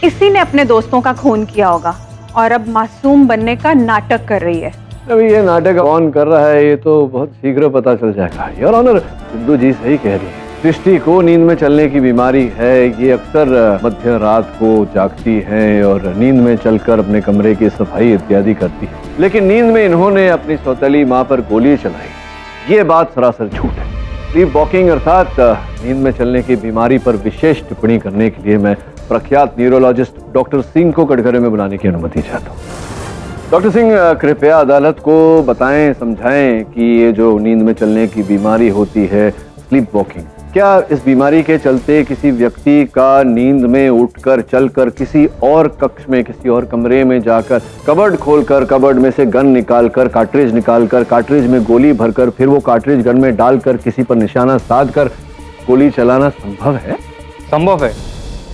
इसी ने अपने दोस्तों का खून किया होगा और अब मासूम बनने का नाटक कर रही है। अभी ये नाटक कौन कर रहा है ये तो बहुत शीघ्र पता चल जाएगा। योर ऑनर, बिंदु जी सही कह रही है। सृष्टि को नींद में चलने की बीमारी है। ये अक्सर मध्य रात को जागती है और नींद में चलकर अपने कमरे की सफाई इत्यादि करती है, लेकिन नींद में इन्होंने अपनी सौतेली माँ पर गोली चलाई। ये बात सरासर झूठ है। स्लीप वॉकिंग अर्थात नींद में चलने की बीमारी पर विशेष टिप्पणी करने के लिए मैं प्रख्यात न्यूरोलॉजिस्ट डॉक्टर सिंह को कटघरे में बुलाने की अनुमति चाहता हूँ। डॉक्टर सिंह, कृपया अदालत को बताएं, समझाएं कि ये जो नींद में चलने की बीमारी होती है स्लीप वॉकिंग, क्या इस बीमारी के चलते किसी व्यक्ति का नींद में उठकर चलकर किसी और कक्ष में, किसी और कमरे में जाकर कबर्ड खोलकर कबर्ड में से गन निकालकर, कार्ट्रिज में गोली भरकर, फिर वो कार्ट्रिज गन में डालकर किसी पर निशाना साधकर गोली चलाना संभव है? संभव है,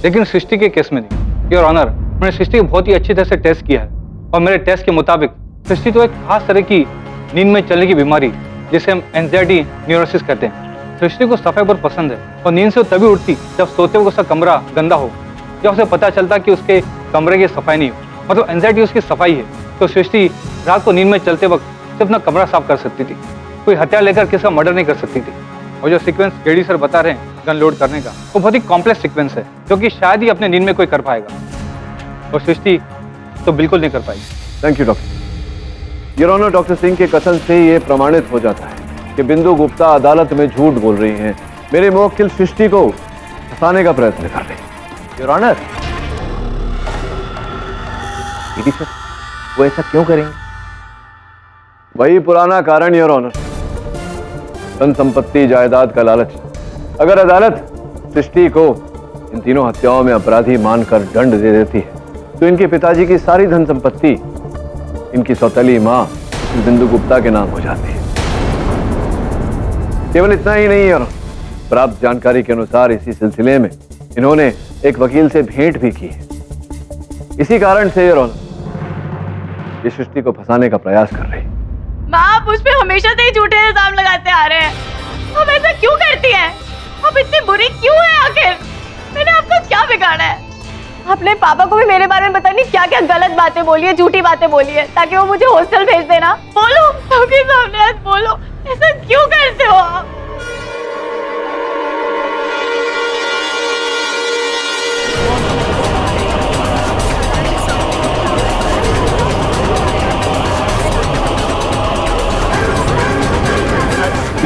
लेकिन सृष्टि के केस में नहीं। योर ऑनर, मैंने सृष्टि को बहुत ही अच्छी तरह से टेस्ट किया है और मेरे टेस्ट के मुताबिक सृष्टि तो एक खास तरह की नींद में चलने की बीमारी जिसे हम एंजाइटी न्यूरोसिस कहते हैं। सृष्टि को सफाई बहुत पसंद है और नींद से तभी उठती जब सोते हुए उसका कमरा गंदा हो, जब उसे पता चलता कि उसके कमरे की सफाई नहीं हो, मतलब एंजाइटी उसकी सफाई है। तो सृष्टि रात को नींद में चलते वक्त सिर्फ अपना कमरा साफ कर सकती थी, कोई हथियार लेकर किसी का मर्डर नहीं कर सकती थी। और जो सीक्वेंस केडी सर बता रहे हैं गन लोड करने का, वो बहुत ही कॉम्प्लेक्स सीक्वेंस है जो कि शायद ही अपने नींद में कोई कर पाएगा, और सृष्टि तो बिल्कुल नहीं कर पाएगी। Thank you doctor. Your honour, doctor Singh के कथन से ये प्रमाणित हो जाता है कि बिंदु गुप्ता अदालत में झूठ बोल रही हैं। मेरे मुवक्किल सृष्टि को फंसाने का प्रयत्न कर रहे हैं। योर ऑनर, केडी सर वो ऐसा क्यों करेंगे? वही पुराना कारण योर ऑनर, धन संपत्ति, जायदाद का लालच। अगर अदालत सृष्टि को इन तीनों हत्याओं में अपराधी मानकर दंड दे देती है तो इनके पिताजी की सारी धन संपत्ति इनकी सौतेली मां बिंदु गुप्ता के नाम हो जाती है। केवल इतना ही नहीं है, प्राप्त जानकारी के अनुसार इसी सिलसिले में इन्होंने एक वकील से भेंट भी की है। इसी कारण से ये सृष्टि को फंसाने का प्रयास कर रही है। माँ, आप मुझ पे हमेशा से ही झूठे इल्जाम लगाते आ रहे हैं। आप ऐसा क्यों करती हैं? आप इतनी बुरी क्यों हैं आखिर? मैंने आपको क्या बिगाड़ा है? आपने पापा को भी मेरे बारे में पता नहीं क्या क्या गलत बातें बोली है, झूठी बातें बोली है, ताकि वो मुझे हॉस्टल भेज देना। बोलो, सबके सामने आज बोलो, ऐसा क्यों करते हो आप?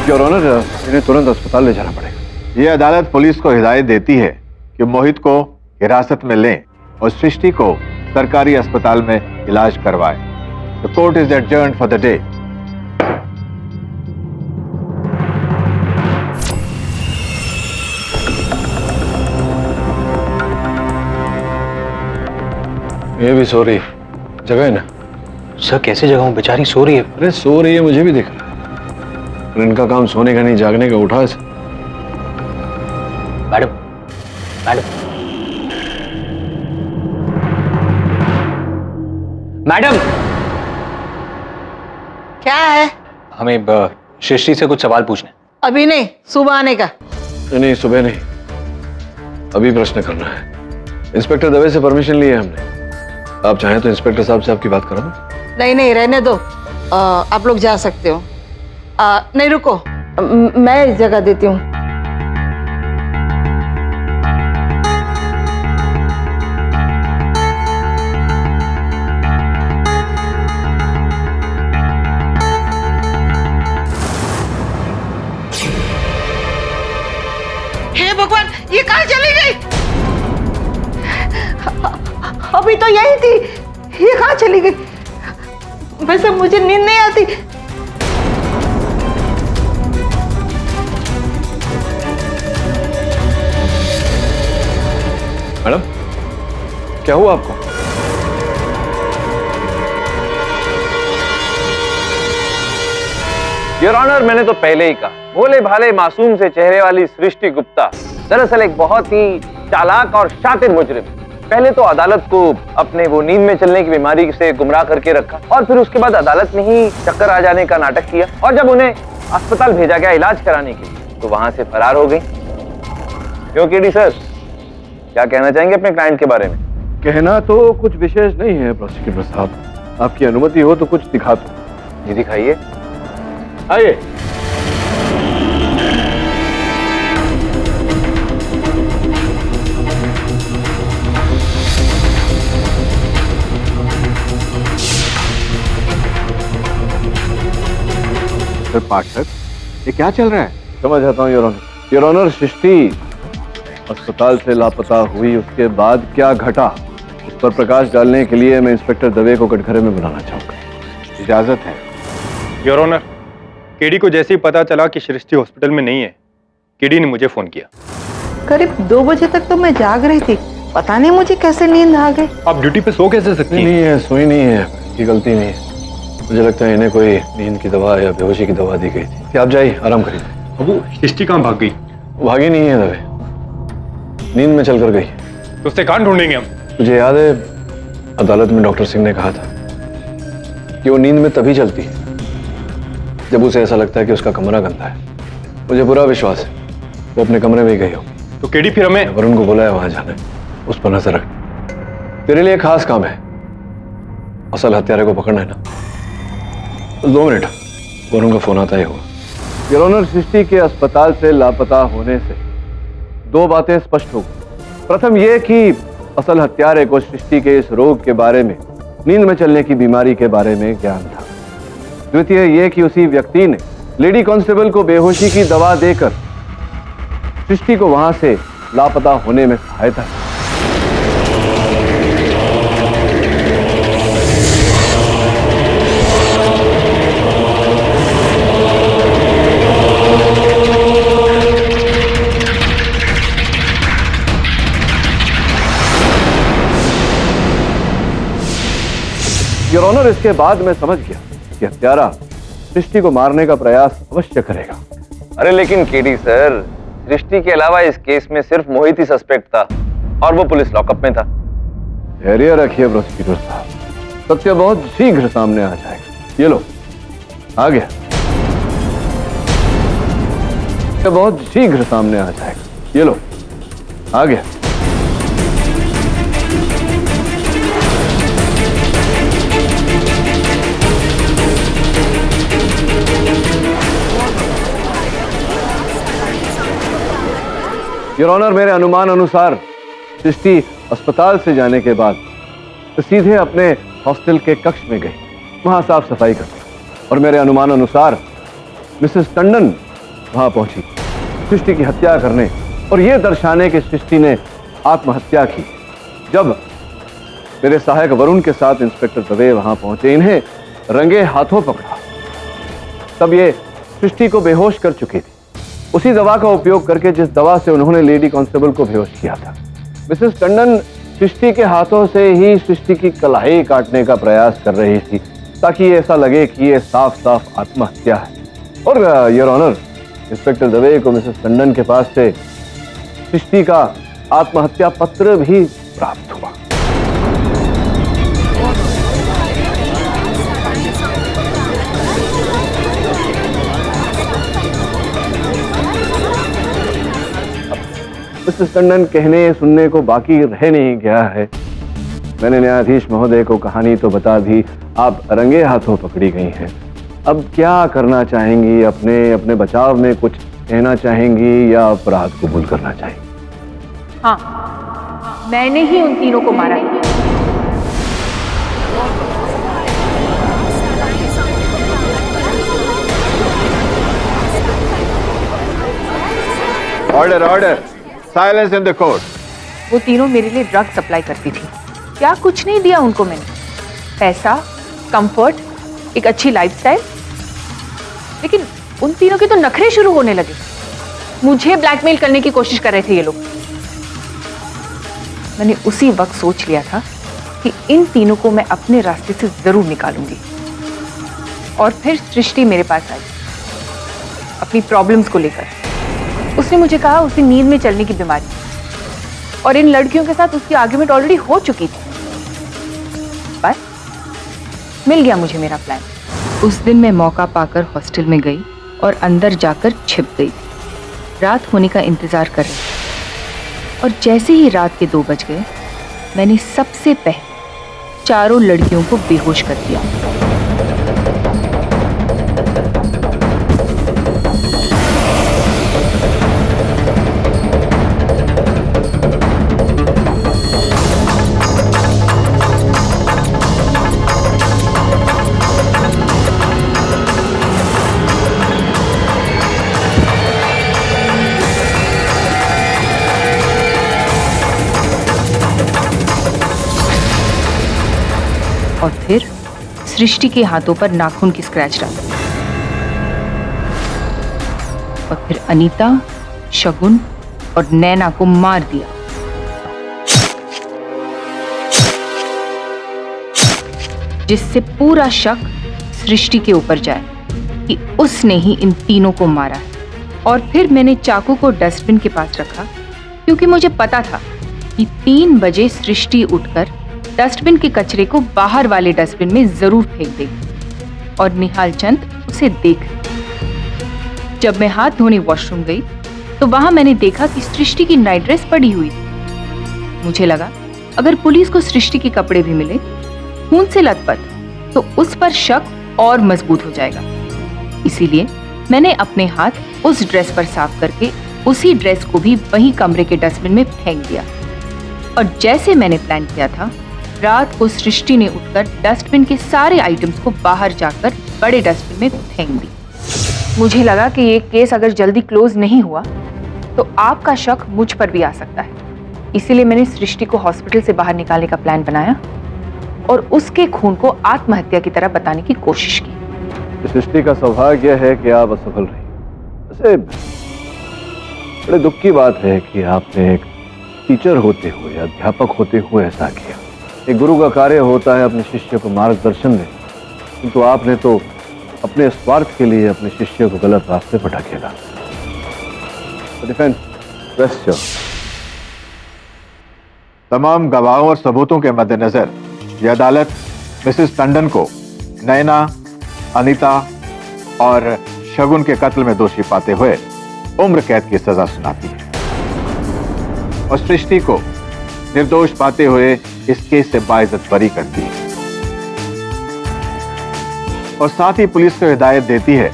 योर ऑनर, इन्हें तुरंत अस्पताल ले जाना पड़ेगा। ये अदालत पुलिस को हिदायत देती है कि मोहित को हिरासत में लें और सृष्टि को सरकारी अस्पताल में इलाज करवाएं। The court is adjourned for the day. ये भी सो रही जगह है ना? सर कैसे जगाऊं, बेचारी सो रही है। अरे सो रही है मुझे भी दिख रहा है, पर इनका काम सोने का नहीं जागने का। उठा इसे। मैडम मैडम मैडम क्या है? हमें सृष्टि से कुछ सवाल पूछने। अभी नहीं, सुबह आने का। नहीं सुबह नहीं, अभी प्रश्न करना है। इंस्पेक्टर दवे से परमिशन ली है हमने। आप चाहें तो इंस्पेक्टर साहब से आपकी बात करा दूं? नहीं नहीं, रहने दो। आप लोग जा सकते हो। नहीं रुको, मैं जगह देती हूँ। हे भगवान, ये कहाँ चली गई? अभी तो यही थी, ये कहाँ चली गई? वैसे मुझे नींद नहीं आती। मैडम क्या हुआ आपको? योर ऑनर, मैंने तो पहले ही कहा, भोले भाले मासूम से चेहरे वाली सृष्टि गुप्ता दरअसल एक बहुत ही चालाक और शातिर मुजरिम। पहले तो अदालत को अपने वो नींद में चलने की बीमारी से गुमराह करके रखा और फिर उसके बाद अदालत में ही चक्कर आ जाने का नाटक किया और जब उन्हें अस्पताल भेजा गया इलाज कराने के लिए तो वहां से फरार हो गई। क्यों केडी सर, क्या कहना चाहेंगे अपने क्लाइंट के बारे में? कहना तो कुछ विशेष नहीं है प्रोसिक्यूटर साहब, आपकी अनुमति हो तो कुछ दिखा दो। जी दिखाइए। आइए। पाठक, ये क्या चल रहा है? समझ आता हूँ योर ऑनर। योर ऑनर, सृष्टि अस्पताल से लापता हुई, उसके बाद क्या घटा, उस पर प्रकाश डालने के लिए मैं इंस्पेक्टर दवे को कटघरे में बुलाना चाहूंगा। इजाजत है? योर ऑनर, केडी को जैसे ही पता चला कि सृष्टि हॉस्पिटल में नहीं है, केडी ने मुझे फोन किया। करीब 2 बजे तक तो मैं जाग रही थी, पता नहीं मुझे कैसे नींद आ गई। आप ड्यूटी पे सो कैसे सकती हैं? नहीं है, सोई नहीं है, इसकी गलती नहीं है। मुझे लगता है इन्हें कोई नींद की दवा या बेहोशी की दवा दी गई थी। कि आप जाइए, आराम करिए। अब वो सृष्टि कहाँ भाग गई? भागी नहीं है दवे, नींद में चलकर गई। तो उससे कहाँ ढूंढेंगे हम? मुझे याद है अदालत में डॉक्टर सिंह ने कहा था कि वो नींद में तभी चलती है जब उसे ऐसा लगता है कि उसका कमरा गंदा है। मुझे पूरा विश्वास है वो अपने कमरे में ही गई हो। तो केडी फिर हमें? वरुण को बुलाया, वहां जाना है, उस पर नजर रख। तेरे लिए खास काम है, असल हत्यारे को पकड़ना है ना। 2 मिनट, वरुण का फोन आता ही होगा। योर ऑनर, सृष्टि के अस्पताल से लापता होने से 2 बातें स्पष्ट हो गई। प्रथम ये कि असल हत्यारे को सृष्टि के इस रोग के बारे में, नींद में चलने की बीमारी के बारे में ज्ञान था। द्वितीय ये कि उसी व्यक्ति ने लेडी कांस्टेबल को बेहोशी की दवा देकर सृष्टि को वहां से लापता होने में सहायता की। योर ऑनर, इसके बाद मैं समझ गया कि हत्यारा सृष्टि को मारने का प्रयास अवश्य करेगा। अरे लेकिन केडी सर, सृष्टि के अलावा इस केस में सिर्फ मोहित ही सस्पेक्ट था और वो पुलिस लॉकअप में था। धैर्य रखिए प्रोसिक्यूटर साहब, सत्य बहुत शीघ्र सामने आ जाएगा। ये लो, आ गया। सत्य बहुत शीघ्र सामने आ जाएगा। ये लो, आ गया। योर ऑनर, मेरे अनुमान अनुसार सृष्टि अस्पताल से जाने के बाद तो सीधे अपने हॉस्टल के कक्ष में गई, वहां साफ सफाई करती और मेरे अनुमान अनुसार मिसेस टंडन वहां पहुंची सृष्टि की हत्या करने और यह दर्शाने की सृष्टि ने आत्महत्या की। जब मेरे सहायक वरुण के साथ इंस्पेक्टर दवे वहां पहुंचे, इन्हें रंगे हाथों पकड़ा, तब ये सृष्टि को बेहोश कर चुकी थी, उसी दवा का उपयोग करके जिस दवा से उन्होंने लेडी कांस्टेबल को बेहोश किया था। मिसेस टंडन सृष्टि के हाथों से ही सृष्टि की कलाई काटने का प्रयास कर रही थी, ताकि ये ऐसा लगे कि ये साफ साफ आत्महत्या है। और योर ऑनर, इंस्पेक्टर दवे को मिसेस टंडन के पास से सृष्टि का आत्महत्या पत्र भी प्राप्त हुआ। मिसेस टंडन कहने सुनने को बाकी रह नहीं गया है। मैंने न्यायाधीश महोदय को कहानी तो बता दी, आप रंगे हाथों पकड़ी गई हैं। अब क्या करना चाहेंगी? अपने बचाव में कुछ कहना चाहेंगी या अपराध कबूल करना चाहेंगी? हाँ, मैंने ही उन तीनों को मारा है। Order order, silence in the court. वो तीनों मेरे लिए ड्रग सप्लाई करती थी। क्या कुछ नहीं दिया उनको मैंने? पैसा, कंफर्ट, एक अच्छी लाइफस्टाइल। लेकिन उन तीनों के तो नखरे शुरू होने लगे। मुझे ब्लैकमेल करने की कोशिश कर रहे थे ये लोग। मैंने उसी वक्त सोच लिया था कि इन तीनों को मैं अपने रास्ते से जरूर निकालूंगी। और फिर सृष्टि मेरे पास आई अपनी प्रॉब्लम्स को लेकर। उसने मुझे कहा उसे नींद में चलने की बीमारी, और इन लड़कियों के साथ उसकी आर्ग्यूमेंट ऑलरेडी हो चुकी थी। बस मिल गया मुझे मेरा प्लान। उस दिन मैं मौका पाकर हॉस्टल में गई और अंदर जाकर छिप गई। रात होने का इंतजार कर रही, और जैसे ही रात के 2 बज गए, मैंने सबसे पहले चारों लड़कियों को बेहोश कर दिया। और फिर सृष्टि के हाथों पर नाखून की स्क्रैच डाला, और फिर अनीता, शगुन और नैना को मार दिया। जिससे पूरा शक सृष्टि के ऊपर जाए कि उसने ही इन तीनों को मारा है। और फिर मैंने चाकू को डस्टबिन के पास रखा, क्योंकि मुझे पता था कि 3 बजे सृष्टि उठकर डस्टबिन के कचरे को बाहर वाले डस्टबिन में जरूर फेंक देगी, और निहाल चंद उसे देख। जब मैं हाथ धोने वॉशरूम गई तो वहां मैंने देखा कि सृष्टि की नाइट ड्रेस पड़ी हुई थी। मुझे लगा अगर पुलिस को सृष्टि के कपड़े भी मिले खून से लथपथ, तो उस पर शक और मजबूत हो जाएगा। इसीलिए मैंने अपने हाथ उस ड्रेस पर साफ करके उसी ड्रेस को भी वही कमरे के डस्टबिन में फेंक दिया। और जैसे मैंने प्लान किया था, रात को सृष्टि ने उठकर डस्टबिन के सारे आइटम्स को बाहर जाकर बड़े डस्टबिन में फेंक दी। मुझे लगा कि ये केस अगर जल्दी क्लोज नहीं हुआ तो आपका शक मुझ पर भी आ सकता है। इसीलिए मैंने सृष्टि को हॉस्पिटल से बाहर निकालने का प्लान बनाया और उसके खून को आत्महत्या की तरह बताने की कोशिश की। सृष्टि का सौभाग्य है कि आप असफल रही। वैसे बड़े दुख की बात है कि आपने एक टीचर होते हुए, अध्यापक होते हुए ऐसा किया। एक गुरु का कार्य होता है अपने शिष्य को मार्गदर्शन देना, किंतु आपने तो अपने स्वार्थ के लिए अपने शिष्य को गलत रास्ते पर ढकेला। तमाम गवाहों और सबूतों के मद्देनजर यह अदालत मिसेस टंडन को नैना, अनीता और शगुन के कत्ल में दोषी पाते हुए उम्र कैद की सजा सुनाती है और सृष्टि को निर्दोष पाते हुए इस केस से बाइज्जत बरी करती है, और साथ ही पुलिस को हिदायत देती है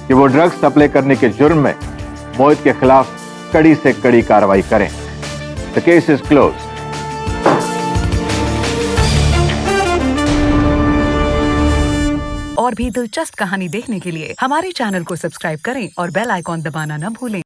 कि वो ड्रग्स सप्लाई करने के जुर्म में मोहित के खिलाफ कड़ी से कड़ी कार्रवाई करें। The case is close. और भी दिलचस्प कहानी देखने के लिए हमारे चैनल को सब्सक्राइब करें और बेल आइकॉन दबाना न भूलें।